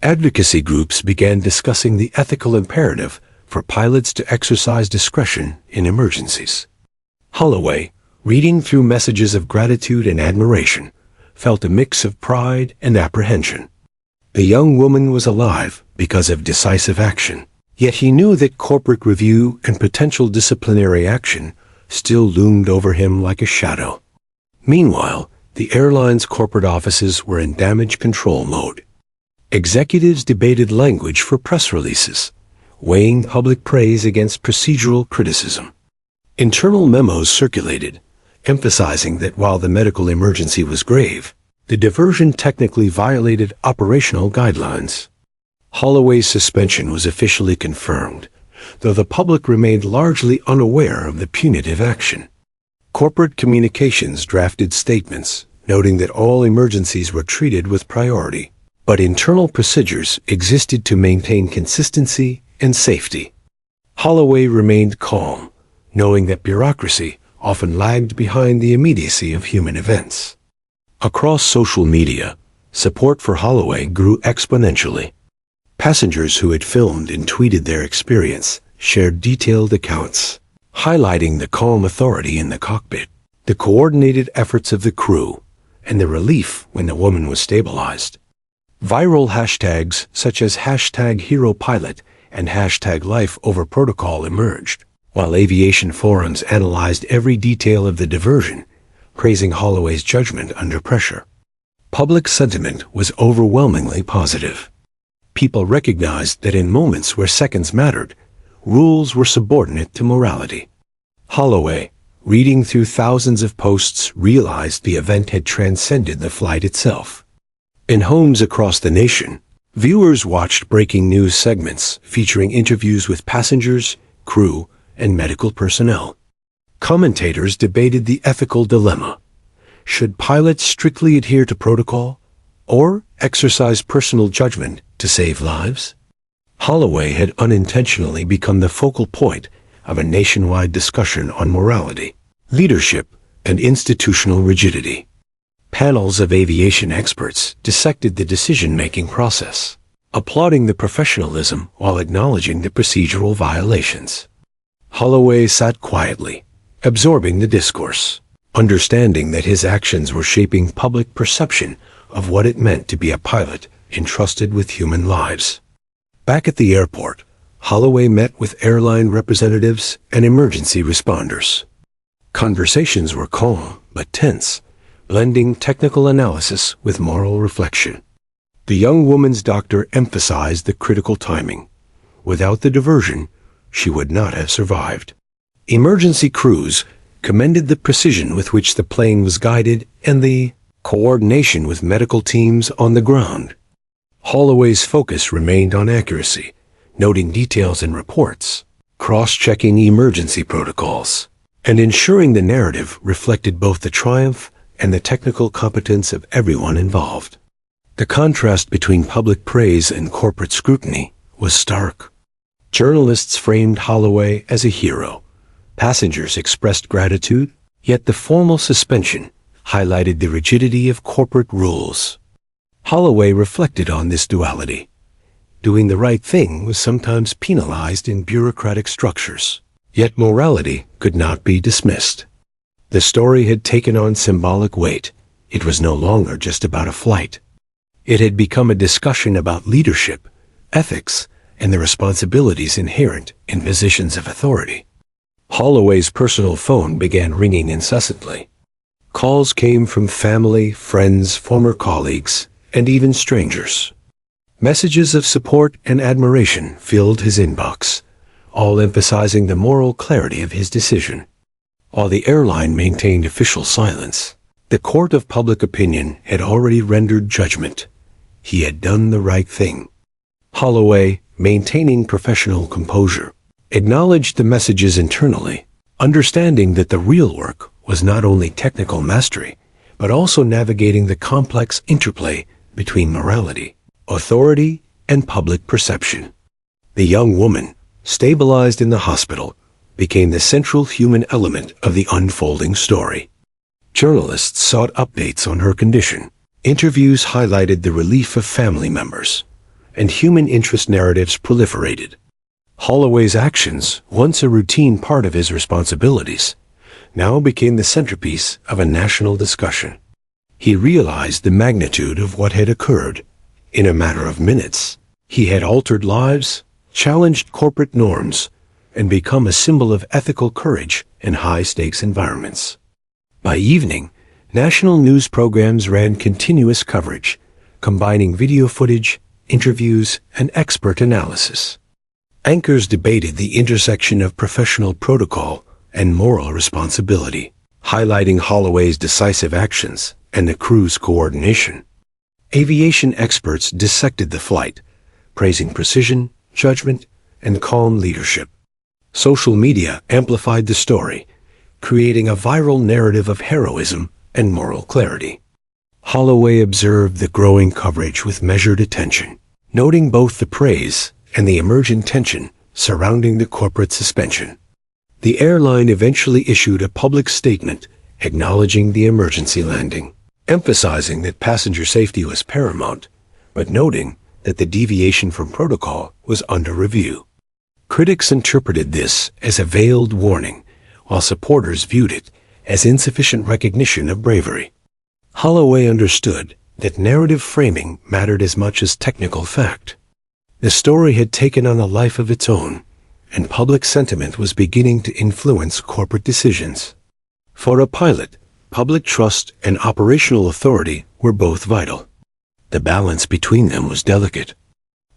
Advocacy groups began discussing the ethical imperative for pilots to exercise discretion in emergencies. Holloway, reading through messages of gratitude and admiration, felt a mix of pride and apprehension. The young woman was alive because of decisive action, yet he knew that corporate review and potential disciplinary action still loomed over him like a shadow. Meanwhile, the airline's corporate offices were in damage control mode. Executives debated language for press releases, weighing public praise against procedural criticism. Internal memos circulated, emphasizing that while the medical emergency was grave, the diversion technically violated operational guidelines. Holloway's suspension was officially confirmed, though the public remained largely unaware of the punitive action. Corporate communications drafted statements, noting that all emergencies were treated with priority. But internal procedures existed to maintain consistency and safety. Holloway remained calm, knowing that bureaucracy often lagged behind the immediacy of human events. Across social media, support for Holloway grew exponentially. Passengers who had filmed and tweeted their experience shared detailed accounts, highlighting the calm authority in the cockpit, the coordinated efforts of the crew, and the relief when the woman was stabilized. Viral hashtags such as #HeroPilot and #LifeOverProtocol emerged, while aviation forums analyzed every detail of the diversion, praising Holloway's judgment under pressure. Public sentiment was overwhelmingly positive. People recognized that in moments where seconds mattered, rules were subordinate to morality. Holloway, reading through thousands of posts, realized the event had transcended the flight itself. In homes across the nation, viewers watched breaking news segments featuring interviews with passengers, crew, and medical personnel. Commentators debated the ethical dilemma. Should pilots strictly adhere to protocol or exercise personal judgment to save lives? Holloway had unintentionally become the focal point of a nationwide discussion on morality, leadership, and institutional rigidity. Panels of aviation experts dissected the decision-making process, applauding the professionalism while acknowledging the procedural violations. Holloway sat quietly, absorbing the discourse, understanding that his actions were shaping public perception of what it meant to be a pilot entrusted with human lives. Back at the airport, Holloway met with airline representatives and emergency responders. Conversations were calm but tense, blending technical analysis with moral reflection. The young woman's doctor emphasized the critical timing. Without the diversion, she would not have survived. Emergency crews commended the precision with which the plane was guided and the coordination with medical teams on the ground. Holloway's focus remained on accuracy, noting details in reports, cross-checking emergency protocols, and ensuring the narrative reflected both the triumph and the technical competence of everyone involved. The contrast between public praise and corporate scrutiny was stark. Journalists framed Holloway as a hero. Passengers expressed gratitude, yet the formal suspension highlighted the rigidity of corporate rules. Holloway reflected on this duality. Doing the right thing was sometimes penalized in bureaucratic structures, yet morality could not be dismissed. The story had taken on symbolic weight. It was no longer just about a flight. It had become a discussion about leadership, ethics, and the responsibilities inherent in positions of authority. Holloway's personal phone began ringing incessantly. Calls came from family, friends, former colleagues, and even strangers. Messages of support and admiration filled his inbox, all emphasizing the moral clarity of his decision. While the airline maintained official silence, the court of public opinion had already rendered judgment. He had done the right thing. Holloway, maintaining professional composure, acknowledged the messages internally, understanding that the real work was not only technical mastery, but also navigating the complex interplay between morality, authority, and public perception. The young woman, stabilized in the hospital, became the central human element of the unfolding story. Journalists sought updates on her condition. Interviews highlighted the relief of family members, and human interest narratives proliferated. Holloway's actions, once a routine part of his responsibilities, now became the centerpiece of a national discussion. He realized the magnitude of what had occurred. In a matter of minutes, he had altered lives, challenged corporate norms, and become a symbol of ethical courage in high-stakes environments. By evening, national news programs ran continuous coverage, combining video footage, interviews, and expert analysis. Anchors debated the intersection of professional protocol and moral responsibility, highlighting Holloway's decisive actions and the crew's coordination. Aviation experts dissected the flight, praising precision, judgment, and calm leadership. Social media amplified the story, creating a viral narrative of heroism and moral clarity. Holloway observed the growing coverage with measured attention, noting both the praise and the emergent tension surrounding the corporate suspension. The airline eventually issued a public statement acknowledging the emergency landing, emphasizing that passenger safety was paramount, but noting that the deviation from protocol was under review. Critics interpreted this as a veiled warning, while supporters viewed it as insufficient recognition of bravery. Holloway understood that narrative framing mattered as much as technical fact. The story had taken on a life of its own, and public sentiment was beginning to influence corporate decisions. For a pilot, public trust and operational authority were both vital. The balance between them was delicate.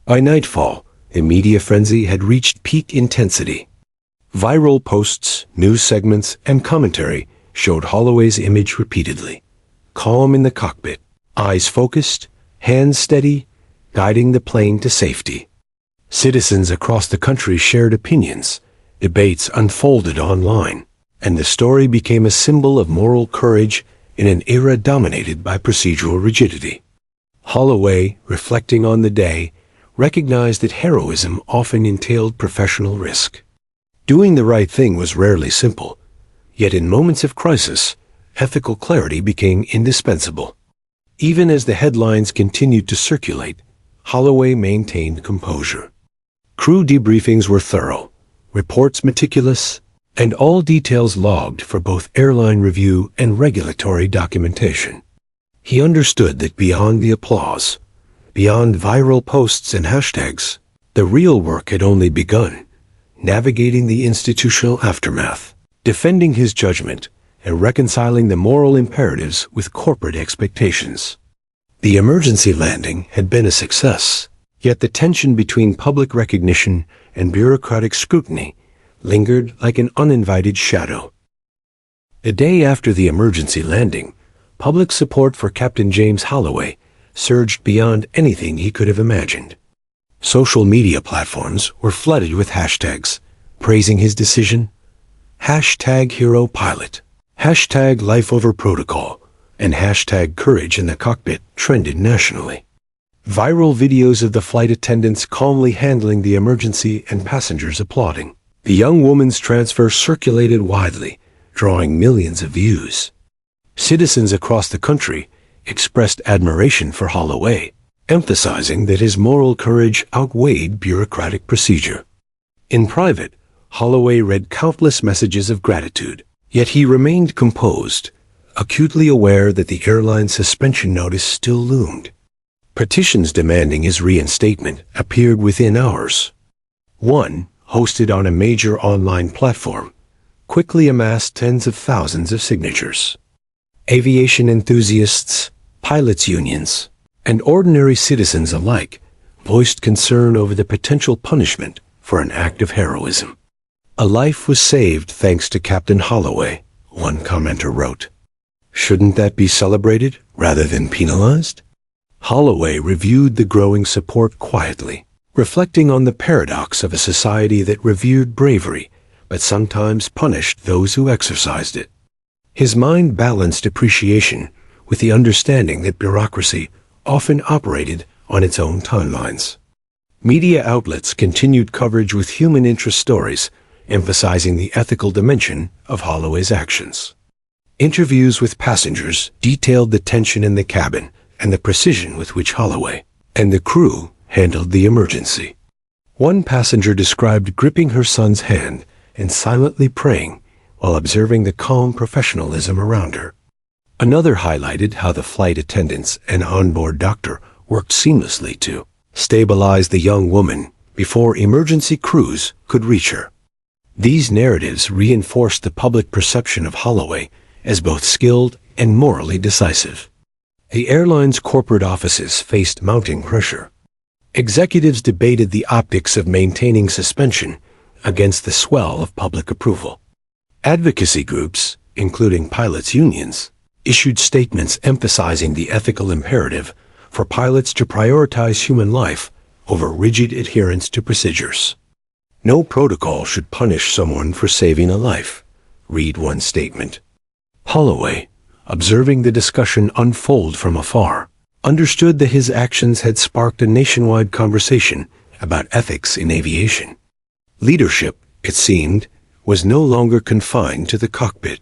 By nightfall, the media frenzy had reached peak intensity. Viral posts, news segments, and commentary showed Holloway's image repeatedly. Calm in the cockpit, eyes focused, hands steady, guiding the plane to safety. Citizens across the country shared opinions, debates unfolded online, and the story became a symbol of moral courage in an era dominated by procedural rigidity. Holloway, reflecting on the day, recognized that heroism often entailed professional risk. Doing the right thing was rarely simple, yet in moments of crisis, ethical clarity became indispensable. Even as the headlines continued to circulate, Holloway maintained composure. Crew debriefings were thorough, reports meticulous, and all details logged for both airline review and regulatory documentation. He understood that beyond the applause, beyond viral posts and hashtags, the real work had only begun, navigating the institutional aftermath, defending his judgment, and reconciling the moral imperatives with corporate expectations. The emergency landing had been a success, yet the tension between public recognition and bureaucratic scrutiny lingered like an uninvited shadow. The day after the emergency landing, public support for Captain James Holloway surged beyond anything he could have imagined. Social media platforms were flooded with hashtags praising his decision, #HeroPilot, #LifeOverProtocol, and #Courage in the Cockpit trended nationally. Viral videos of the flight attendants calmly handling the emergency and passengers applauding. The young woman's transfer circulated widely, drawing millions of views. Citizens across the country expressed admiration for Holloway, emphasizing that his moral courage outweighed bureaucratic procedure. In private, Holloway read countless messages of gratitude, yet he remained composed, acutely aware that the airline's suspension notice still loomed. Petitions demanding his reinstatement appeared within hours. One, hosted on a major online platform, quickly amassed tens of thousands of signatures. Aviation enthusiasts, pilots' unions, and ordinary citizens alike voiced concern over the potential punishment for an act of heroism. "A life was saved thanks to Captain Holloway," one commenter wrote. Shouldn't that be celebrated rather than penalized? Holloway reviewed the growing support quietly, reflecting on the paradox of a society that revered bravery but sometimes punished those who exercised it. His mind balanced appreciation with the understanding that bureaucracy often operated on its own timelines. Media outlets continued coverage with human interest stories, emphasizing the ethical dimension of Holloway's actions. Interviews with passengers detailed the tension in the cabin and the precision with which Holloway and the crew handled the emergency. One passenger described gripping her son's hand and silently praying while observing the calm professionalism around her. Another highlighted how the flight attendants and onboard doctor worked seamlessly to stabilize the young woman before emergency crews could reach her. These narratives reinforced the public perception of Holloway as both skilled and morally decisive. The airline's corporate offices faced mounting pressure. Executives debated the optics of maintaining suspension against the swell of public approval. Advocacy groups, including pilots' unions, issued statements emphasizing the ethical imperative for pilots to prioritize human life over rigid adherence to procedures. "No protocol should punish someone for saving a life," read one statement. Holloway, observing the discussion unfold from afar, understood that his actions had sparked a nationwide conversation about ethics in aviation. Leadership, it seemed, was no longer confined to the cockpit.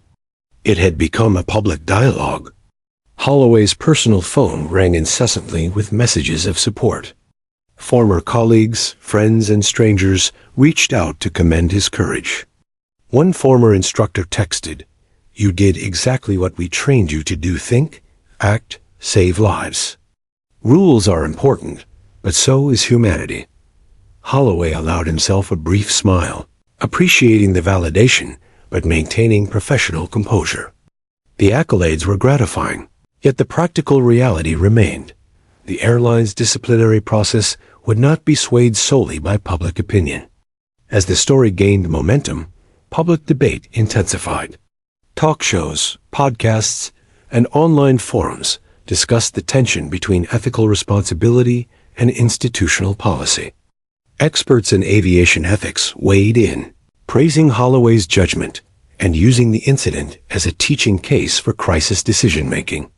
It had become a public dialogue. Holloway's personal phone rang incessantly with messages of support. Former colleagues, friends, and strangers reached out to commend his courage. One former instructor texted, "You did exactly what we trained you to do: think, act, save lives." Rules are important, but so is humanity. Holloway allowed himself a brief smile, appreciating the validation, but maintaining professional composure. The accolades were gratifying, yet the practical reality remained. The airline's disciplinary process would not be swayed solely by public opinion. As the story gained momentum, public debate intensified. Talk shows, podcasts, and online forums discussed the tension between ethical responsibility and institutional policy. Experts in aviation ethics weighed in, praising Holloway's judgment and using the incident as a teaching case for crisis decision-making.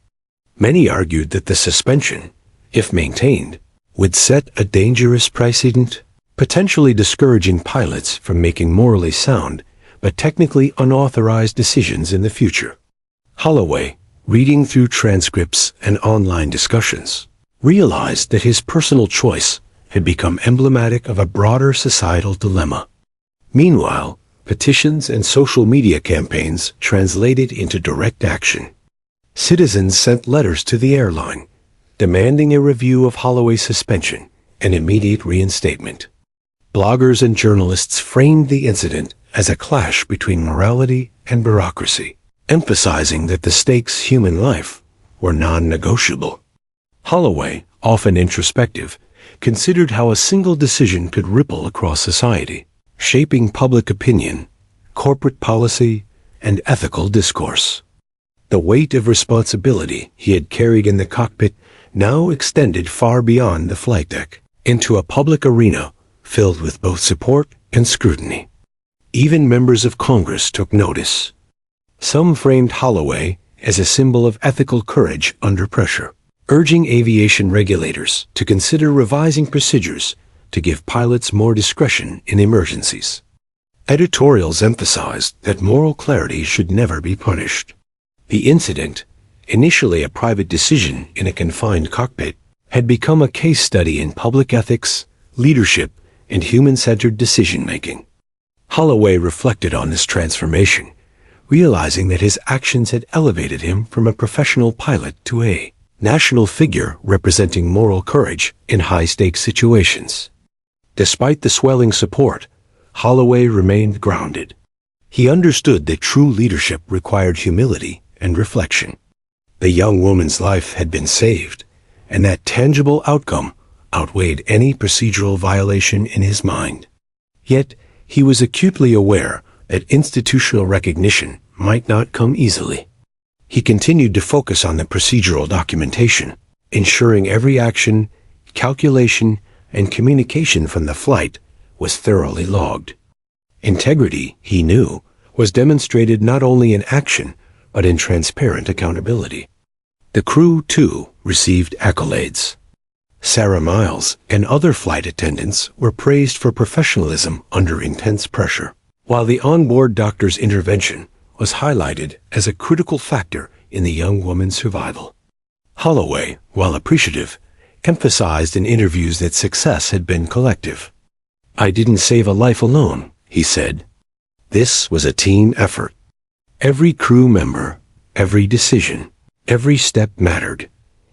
Many argued that the suspension, if maintained, would set a dangerous precedent, potentially discouraging pilots from making morally sound but technically unauthorized decisions in the future. Holloway, reading through transcripts and online discussions, realized that his personal choice had become emblematic of a broader societal dilemma. Meanwhile, petitions and social media campaigns translated into direct action. Citizens sent letters to the airline, demanding a review of Holloway's suspension and immediate reinstatement. Bloggers and journalists framed the incident as a clash between morality and bureaucracy, emphasizing that the stakes, human life, were non-negotiable. Holloway, often introspective, considered how a single decision could ripple across society, shaping public opinion, corporate policy, and ethical discourse. The weight of responsibility he had carried in the cockpit now extended far beyond the flight deck, into a public arena filled with both support and scrutiny. Even members of Congress took notice. Some framed Holloway as a symbol of ethical courage under pressure, urging aviation regulators to consider revising procedures to give pilots more discretion in emergencies. Editorials emphasized that moral clarity should never be punished. The incident, initially a private decision in a confined cockpit, had become a case study in public ethics, leadership, and human-centered decision-making. Holloway reflected on this transformation, realizing that his actions had elevated him from a professional pilot to a national figure representing moral courage in high-stakes situations. Despite the swelling support, Holloway remained grounded. He understood that true leadership required humility and reflection. The young woman's life had been saved, and that tangible outcome outweighed any procedural violation in his mind. Yet, he was acutely aware that institutional recognition might not come easily. He continued to focus on the procedural documentation, ensuring every action, calculation, and communication from the flight was thoroughly logged. Integrity, he knew, was demonstrated not only in action, but in transparent accountability. The crew, too, received accolades. Sarah Miles and other flight attendants were praised for professionalism under intense pressure, while the onboard doctor's intervention was highlighted as a critical factor in the young woman's survival. Holloway, while appreciative, emphasized in interviews that success had been collective. "I didn't save a life alone," he said. "This was a team effort. Every crew member, every decision, every step mattered."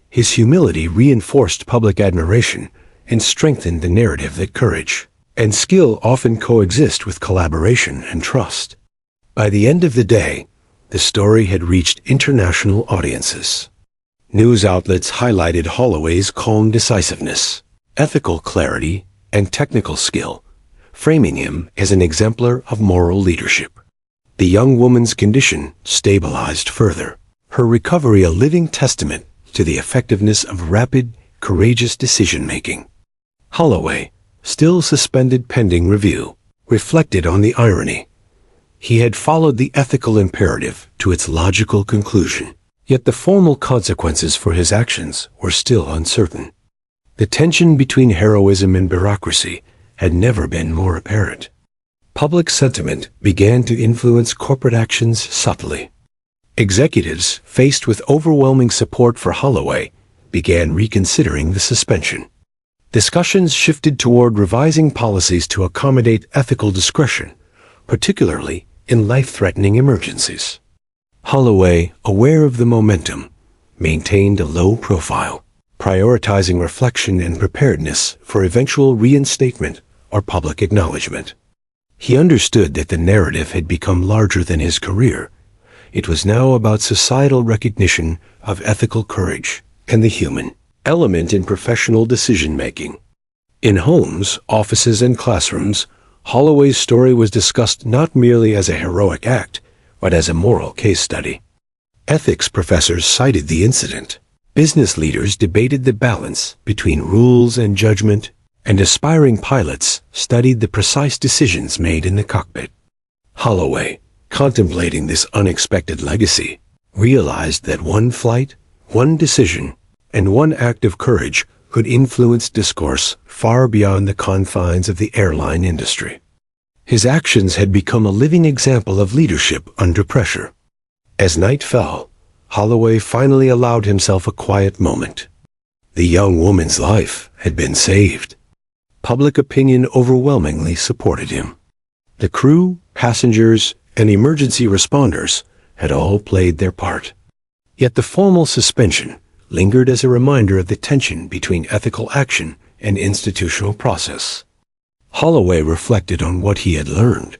His humility reinforced public admiration and strengthened the narrative that courage and skill often coexist with collaboration and trust. By the end of the day, the story had reached international audiences. News outlets highlighted Holloway's calm decisiveness, ethical clarity, and technical skill, framing him as an exemplar of moral leadership. The young woman's condition stabilized further, her recovery a living testament to the effectiveness of rapid, courageous decision-making. Holloway, still suspended pending review, reflected on the irony. He had followed the ethical imperative to its logical conclusion, Yet the formal consequences for his actions were still uncertain. The tension between heroism and bureaucracy had never been more apparent. Public sentiment began to influence corporate actions subtly. Executives, faced with overwhelming support for Holloway, began reconsidering the suspension. Discussions shifted toward revising policies to accommodate ethical discretion, particularly in life-threatening emergencies. Holloway, aware of the momentum, maintained a low profile, prioritizing reflection and preparedness for eventual reinstatement or public acknowledgement. He understood that the narrative had become larger than his career. It was now about societal recognition of ethical courage and the human element in professional decision-making. In homes, offices, and classrooms, Holloway's story was discussed not merely as a heroic act, but as a moral case study. Ethics professors cited the incident. Business leaders debated the balance between rules and judgment, and aspiring pilots studied the precise decisions made in the cockpit. Holloway, contemplating this unexpected legacy, realized that one flight, one decision, and one act of courage could influence discourse far beyond the confines of the airline industry. His actions had become a living example of leadership under pressure. As night fell, Holloway finally allowed himself a quiet moment. The young woman's life had been saved. Public opinion overwhelmingly supported him. The crew, passengers, and emergency responders had all played their part. Yet the formal suspension lingered as a reminder of the tension between ethical action and institutional process. Holloway reflected on what he had learned.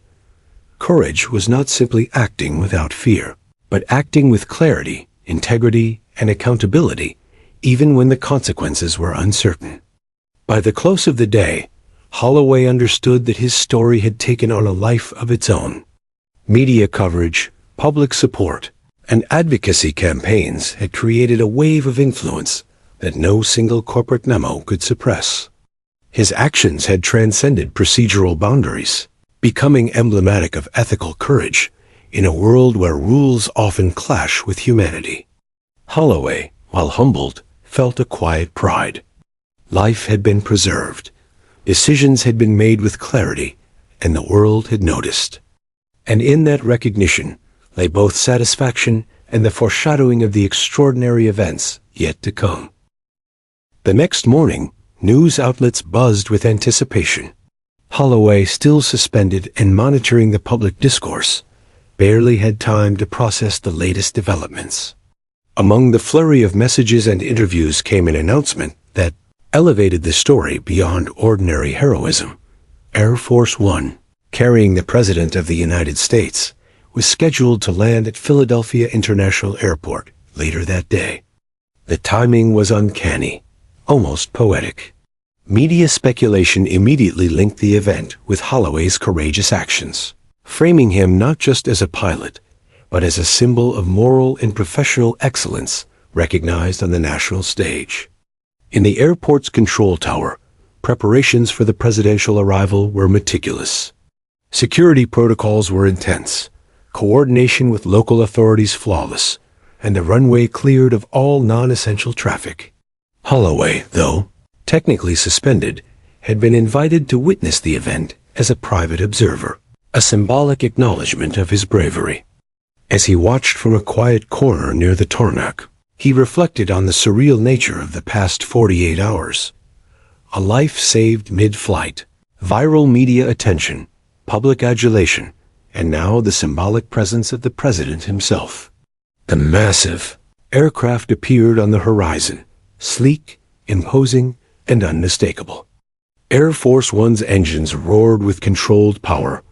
Courage was not simply acting without fear, but acting with clarity, integrity, and accountability, even when the consequences were uncertain. By the close of the day, Holloway understood that his story had taken on a life of its own. Media coverage, public support, and advocacy campaigns had created a wave of influence that no single corporate memo could suppress. His actions had transcended procedural boundaries, becoming emblematic of ethical courage in a world where rules often clash with humanity. Holloway, while humbled, felt a quiet pride. Life had been preserved, decisions had been made with clarity, and the world had noticed. And in that recognition lay both satisfaction and the foreshadowing of the extraordinary events yet to come. The next morning, news outlets buzzed with anticipation. Holloway, still suspended and monitoring the public discourse, barely had time to process the latest developments. Among the flurry of messages and interviews came an announcement that elevated the story beyond ordinary heroism. Air Force One, carrying the President of the United States, was scheduled to land at Philadelphia International Airport later that day. The timing was uncanny, almost poetic. Media speculation immediately linked the event with Holloway's courageous actions, framing him not just as a pilot, but as a symbol of moral and professional excellence recognized on the national stage. In the airport's control tower, preparations for the presidential arrival were meticulous. Security protocols were intense, coordination with local authorities flawless, and the runway cleared of all non-essential traffic. Holloway, though technically suspended, had been invited to witness the event as a private observer, a symbolic acknowledgement of his bravery. As he watched from a quiet corner near the tarmac, he reflected on the surreal nature of the past 48 hours. A life saved mid-flight, viral media attention, public adulation, and now the symbolic presence of the president himself. The massive aircraft appeared on the horizon, sleek, imposing, and unmistakable. Air Force One's engines roared with controlled power,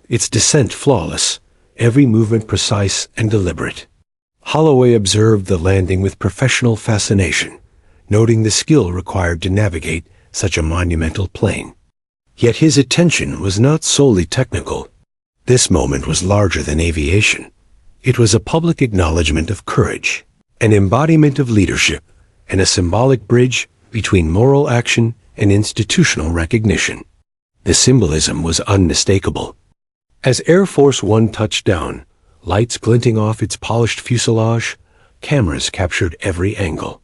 its descent flawless, every movement precise and deliberate. Holloway observed the landing with professional fascination, noting the skill required to navigate such a monumental plane. Yet his attention was not solely technical. This moment was larger than aviation. It was a public acknowledgement of courage, an embodiment of leadership, and a symbolic bridge between moral action and institutional recognition. The symbolism was unmistakable. As Air Force One touched down, lights glinting off its polished fuselage, cameras captured every angle.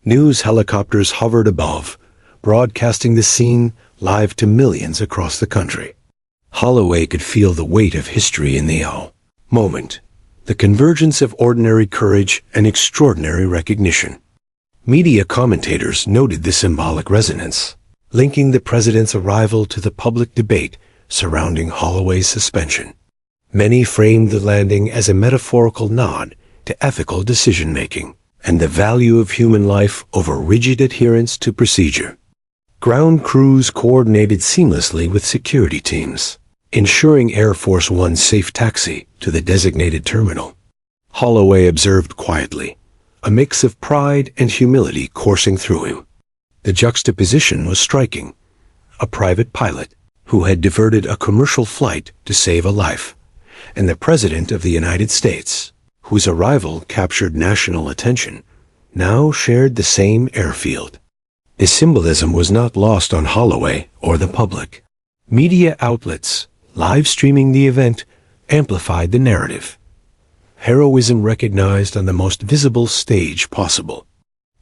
News helicopters hovered above, broadcasting the scene live to millions across the country. Holloway could feel the weight of history in the moment, the convergence of ordinary courage and extraordinary recognition. Media commentators noted the symbolic resonance, linking the president's arrival to the public debate surrounding Holloway's suspension. Many framed the landing as a metaphorical nod to ethical decision-making and the value of human life over rigid adherence to procedure. Ground crews coordinated seamlessly with security teams, ensuring Air Force One's safe taxi to the designated terminal. Holloway observed quietly, a mix of pride and humility coursing through him. The juxtaposition was striking. A private pilot who had diverted a commercial flight to save a life, and the President of the United States, whose arrival captured national attention, now shared the same airfield. The symbolism was not lost on Holloway or the public. Media outlets, live streaming the event, amplified the narrative. Heroism recognized on the most visible stage possible.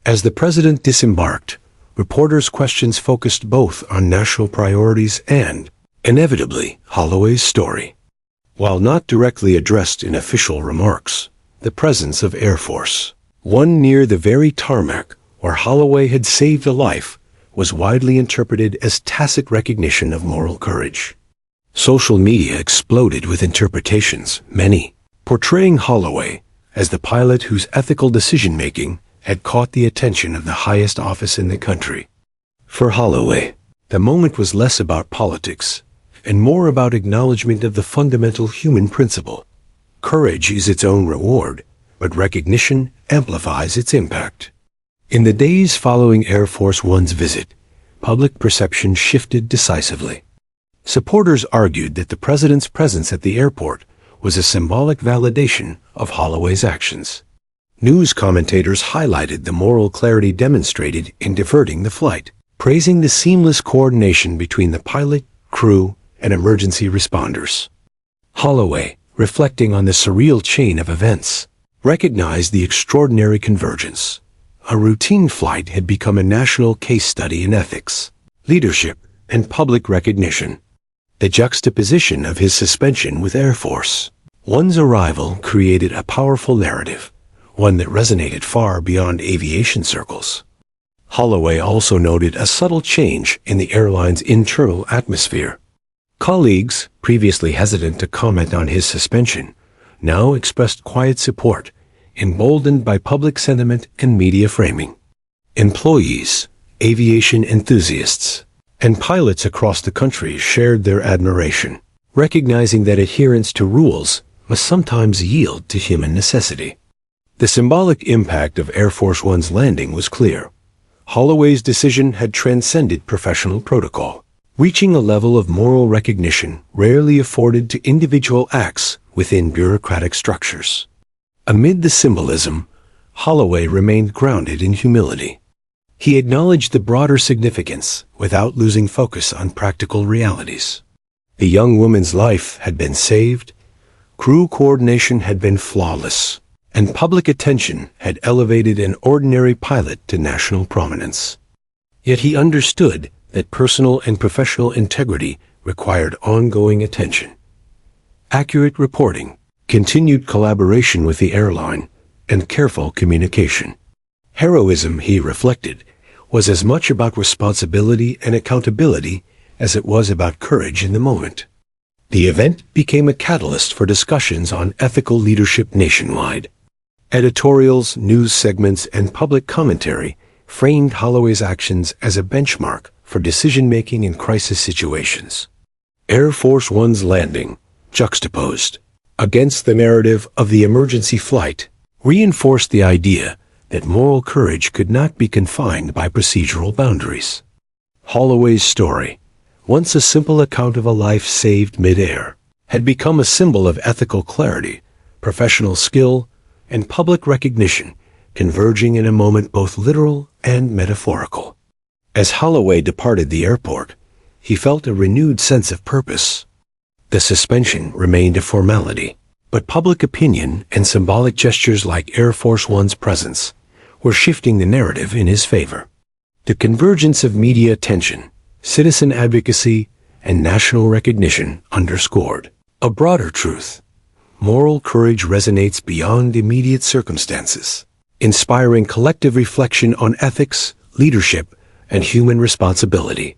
As the president disembarked, reporters' questions focused both on national priorities and, inevitably, Holloway's story. While not directly addressed in official remarks, the presence of Air Force One near the very tarmac where Holloway had saved a life was widely interpreted as tacit recognition of moral courage. Social media exploded with interpretations, many portraying Holloway as the pilot whose ethical decision-making had caught the attention of the highest office in the country. For Holloway, the moment was less about politics and more about acknowledgement of the fundamental human principle. Courage is its own reward, but recognition amplifies its impact. In the days following Air Force One's visit, public perception shifted decisively. Supporters argued that the president's presence at the airport was a symbolic validation of Holloway's actions. News commentators highlighted the moral clarity demonstrated in diverting the flight, praising the seamless coordination between the pilot, crew, and emergency responders. Holloway, reflecting on the surreal chain of events, recognized the extraordinary convergence. A routine flight had become a national case study in ethics, leadership, and public recognition. The juxtaposition of his suspension with Air Force One's arrival created a powerful narrative, one that resonated far beyond aviation circles. Holloway also noted a subtle change in the airline's internal atmosphere. Colleagues, previously hesitant to comment on his suspension, now expressed quiet support, emboldened by public sentiment and media framing. Employees, aviation enthusiasts, and pilots across the country shared their admiration, recognizing that adherence to rules must sometimes yield to human necessity. The symbolic impact of Air Force One's landing was clear. Holloway's decision had transcended professional protocol, reaching a level of moral recognition rarely afforded to individual acts within bureaucratic structures. Amid the symbolism, Holloway remained grounded in humility. He acknowledged the broader significance without losing focus on practical realities. The young woman's life had been saved, crew coordination had been flawless, and public attention had elevated an ordinary pilot to national prominence. Yet he understood that personal and professional integrity required ongoing attention. Accurate reporting, continued collaboration with the airline, and careful communication. Heroism, he reflected, was as much about responsibility and accountability as it was about courage in the moment. The event became a catalyst for discussions on ethical leadership nationwide. Editorials, news segments, and public commentary framed Holloway's actions as a benchmark for decision-making in crisis situations. Air Force One's landing, juxtaposed against the narrative of the emergency flight, reinforced the idea that moral courage could not be confined by procedural boundaries. Holloway's story, once a simple account of a life saved mid-air, had become a symbol of ethical clarity, professional skill, and public recognition, converging in a moment both literal and metaphorical. As Holloway departed the airport, he felt a renewed sense of purpose. The suspension remained a formality, But public opinion and symbolic gestures like Air Force One's presence were shifting the narrative in his favor. The convergence of media attention, citizen advocacy, and national recognition underscored a broader truth. Moral courage resonates beyond immediate circumstances, inspiring collective reflection on ethics, leadership, and human responsibility.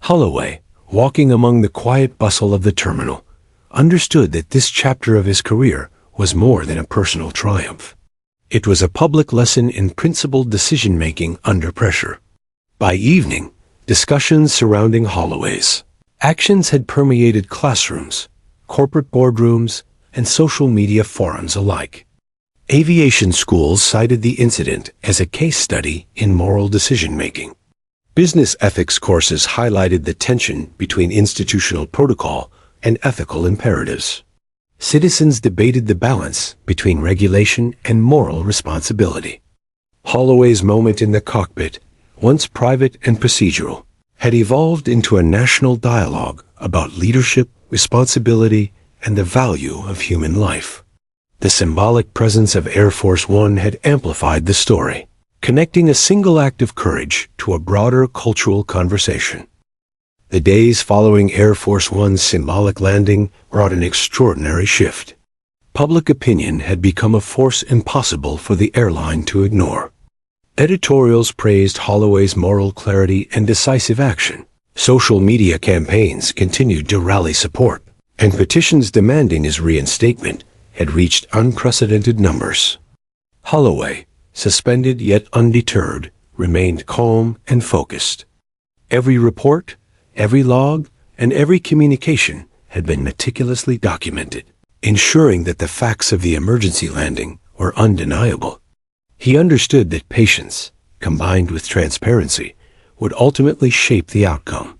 Holloway, walking among the quiet bustle of the terminal, understood that this chapter of his career was more than a personal triumph. It was a public lesson in principled decision-making under pressure. By evening, discussions surrounding Holloway's actions had permeated classrooms, corporate boardrooms, and social media forums alike. Aviation schools cited the incident as a case study in moral decision-making. Business ethics courses highlighted the tension between institutional protocol and ethical imperatives. Citizens debated the balance between regulation and moral responsibility. Holloway's moment in the cockpit, once private and procedural, had evolved into a national dialogue about leadership, responsibility, and the value of human life. The symbolic presence of Air Force One had amplified the story, connecting a single act of courage to a broader cultural conversation. The days following Air Force One's symbolic landing brought an extraordinary shift. Public opinion had become a force impossible for the airline to ignore. Editorials praised Holloway's moral clarity and decisive action. Social media campaigns continued to rally support, and petitions demanding his reinstatement had reached unprecedented numbers. Holloway, suspended yet undeterred, remained calm and focused. Every report, every log, and every communication had been meticulously documented, ensuring that the facts of the emergency landing were undeniable. He understood that patience, combined with transparency, would ultimately shape the outcome.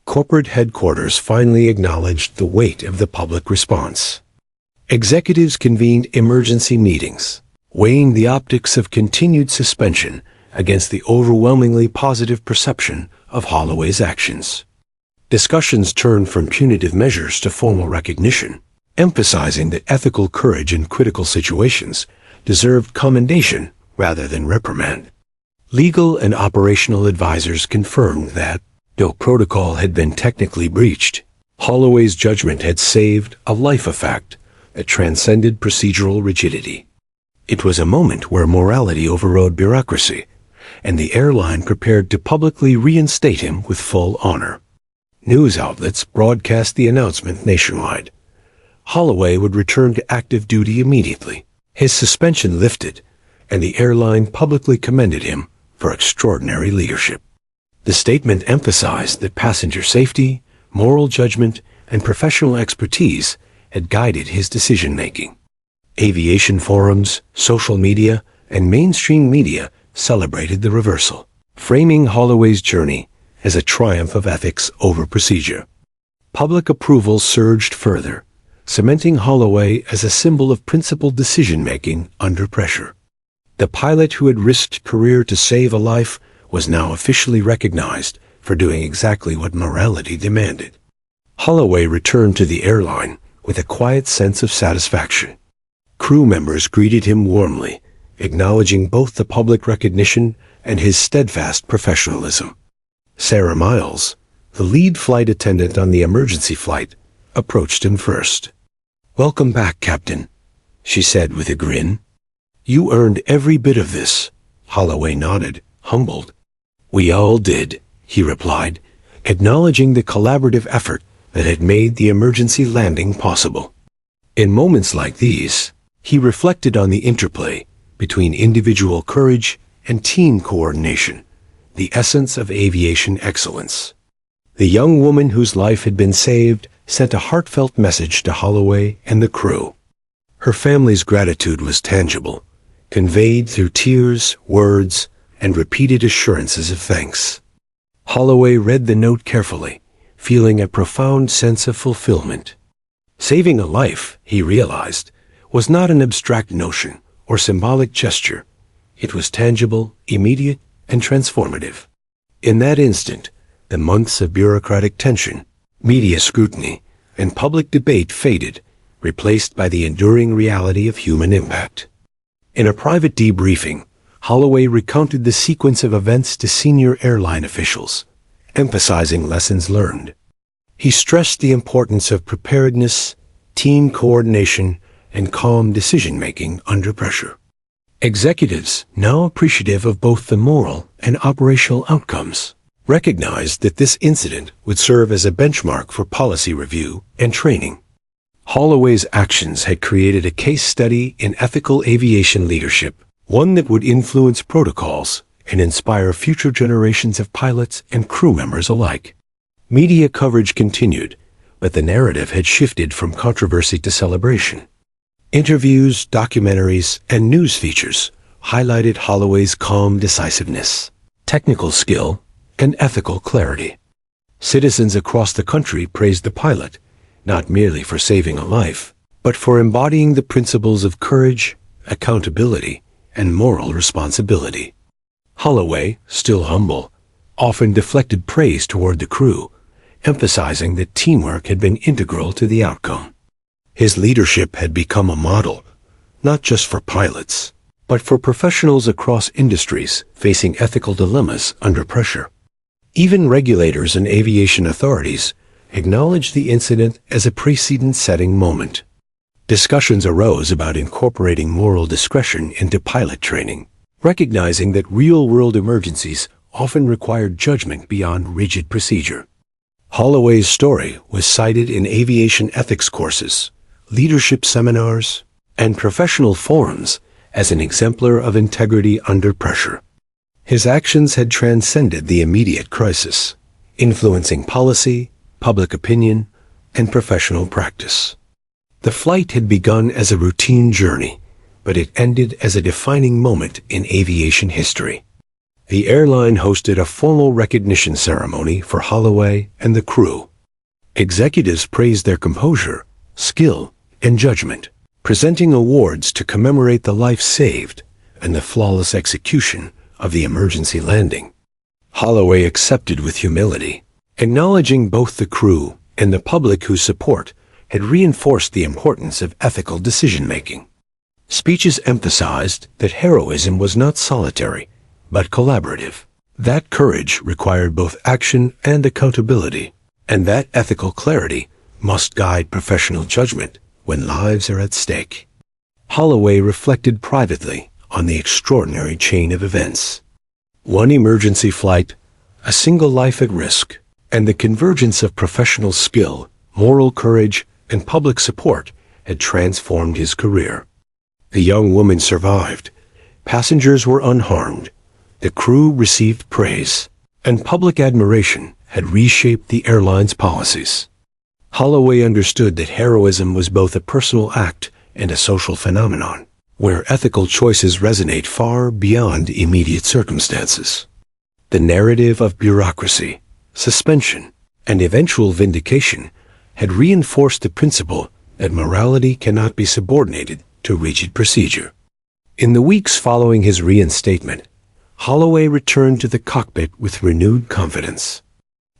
Corporate headquarters finally acknowledged the weight of the public response. Executives convened emergency meetings, weighing the optics of continued suspension against the overwhelmingly positive perception of Holloway's actions. Discussions turned from punitive measures to formal recognition, emphasizing that ethical courage in critical situations deserved commendation rather than reprimand. Legal and operational advisors confirmed that, though protocol had been technically breached, Holloway's judgment had saved a life effect that transcended procedural rigidity. It was a moment where morality overrode bureaucracy, and the airline prepared to publicly reinstate him with full honor. News outlets broadcast the announcement nationwide. Holloway would return to active duty immediately. His suspension lifted, and the airline publicly commended him for extraordinary leadership. The statement emphasized that passenger safety, moral judgment, and professional expertise had guided his decision-making. Aviation forums, social media, and mainstream media celebrated the reversal, framing Holloway's journey as a triumph of ethics over procedure. Public approval surged further, cementing Holloway as a symbol of principled decision-making under pressure. The pilot who had risked career to save a life was now officially recognized for doing exactly what morality demanded. Holloway returned to the airline with a quiet sense of satisfaction. Crew members greeted him warmly, acknowledging both the public recognition and his steadfast professionalism. Sarah Miles, the lead flight attendant on the emergency flight, approached him first. "Welcome back, Captain," she said with a grin. "You earned every bit of this." Holloway nodded, humbled. "We all did," he replied, acknowledging the collaborative effort that had made the emergency landing possible. In moments like these, he reflected on the interplay between individual courage and team coordination, the essence of aviation excellence. The young woman whose life had been saved sent a heartfelt message to Holloway and the crew. Her family's gratitude was tangible, conveyed through tears, words, and repeated assurances of thanks. Holloway read the note carefully, feeling a profound sense of fulfillment. Saving a life, he realized, was not an abstract notion or symbolic gesture. It was tangible, immediate, and transformative. In that instant, the months of bureaucratic tension, media scrutiny, and public debate faded, replaced by the enduring reality of human impact. In a private debriefing, Holloway recounted the sequence of events to senior airline officials, emphasizing lessons learned. He stressed the importance of preparedness, team coordination, and calm decision-making under pressure. Executives, now appreciative of both the moral and operational outcomes, recognized that this incident would serve as a benchmark for policy review and training. Holloway's actions had created a case study in ethical aviation leadership, one that would influence protocols and inspire future generations of pilots and crew members alike. Media coverage continued, but the narrative had shifted from controversy to celebration. Interviews, documentaries, and news features highlighted Holloway's calm decisiveness, technical skill, and ethical clarity. Citizens across the country praised the pilot, not merely for saving a life, but for embodying the principles of courage, accountability, and moral responsibility. Holloway, still humble, often deflected praise toward the crew, emphasizing that teamwork had been integral to the outcome. His leadership had become a model, not just for pilots, but for professionals across industries facing ethical dilemmas under pressure. Even regulators and aviation authorities acknowledged the incident as a precedent-setting moment. Discussions arose about incorporating moral discretion into pilot training, recognizing that real-world emergencies often required judgment beyond rigid procedure. Holloway's story was cited in aviation ethics courses, leadership seminars, and professional forums as an exemplar of integrity under pressure. His actions had transcended the immediate crisis, influencing policy, public opinion, and professional practice. The flight had begun as a routine journey, but it ended as a defining moment in aviation history. The airline hosted a formal recognition ceremony for Holloway and the crew. Executives praised their composure, skill, and judgment, presenting awards to commemorate the life saved and the flawless execution of the emergency landing. Holloway accepted with humility, acknowledging both the crew and the public whose support had reinforced the importance of ethical decision-making. Speeches emphasized that heroism was not solitary, but collaborative, that courage required both action and accountability, and that ethical clarity must guide professional judgment when lives are at stake. Holloway reflected privately on the extraordinary chain of events. One emergency flight, a single life at risk, and the convergence of professional skill, moral courage, and public support had transformed his career. The young woman survived. Passengers were unharmed. The crew received praise, and public admiration had reshaped the airline's policies. Holloway understood that heroism was both a personal act and a social phenomenon, where ethical choices resonate far beyond immediate circumstances. The narrative of bureaucracy, suspension, and eventual vindication had reinforced the principle that morality cannot be subordinated to rigid procedure. In the weeks following his reinstatement, Holloway returned to the cockpit with renewed confidence.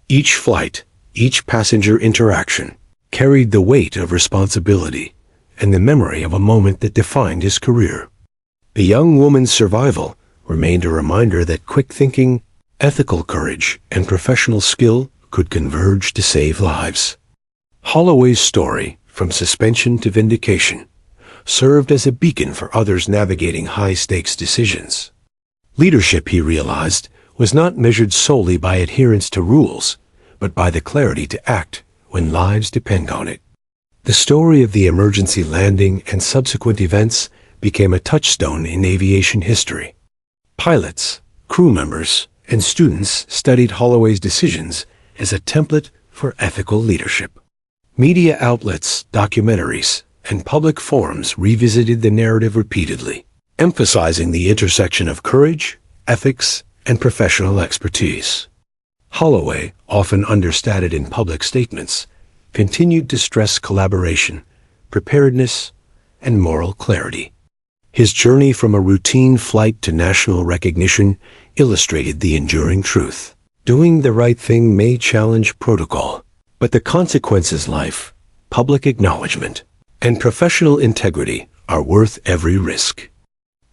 Each flight, each passenger interaction, carried the weight of responsibility and the memory of a moment that defined his career. The young woman's survival remained a reminder that quick thinking, ethical courage, and professional skill could converge to save lives. Holloway's story, from suspension to vindication, served as a beacon for others navigating high-stakes decisions. Leadership, he realized, was not measured solely by adherence to rules, but by the clarity to act when lives depend on it. The story of the emergency landing and subsequent events became a touchstone in aviation history. Pilots, crew members, and students studied Holloway's decisions as a template for ethical leadership. Media outlets, documentaries, and public forums revisited the narrative repeatedly, emphasizing the intersection of courage, ethics, and professional expertise. Holloway, often understated in public statements, continued to stress collaboration, preparedness, and moral clarity. His journey from a routine flight to national recognition illustrated the enduring truth. Doing the right thing may challenge protocol, but the consequence is life, public acknowledgement, and professional integrity are worth every risk.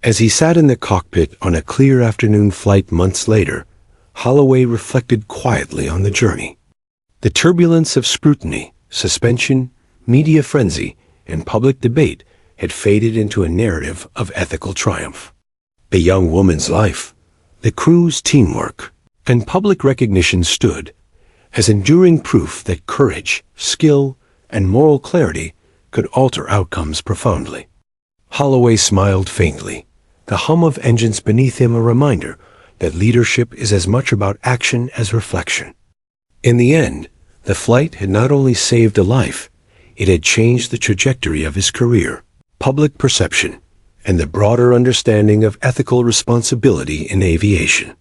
As he sat in the cockpit on a clear afternoon flight months later, Holloway reflected quietly on the journey. The turbulence of scrutiny, suspension, media frenzy, and public debate had faded into a narrative of ethical triumph. The young woman's life, the crew's teamwork, and public recognition stood as enduring proof that courage, skill, and moral clarity could alter outcomes profoundly. Holloway smiled faintly, the hum of engines beneath him a reminder that leadership is as much about action as reflection. In the end, the flight had not only saved a life, it had changed the trajectory of his career, public perception, and the broader understanding of ethical responsibility in aviation.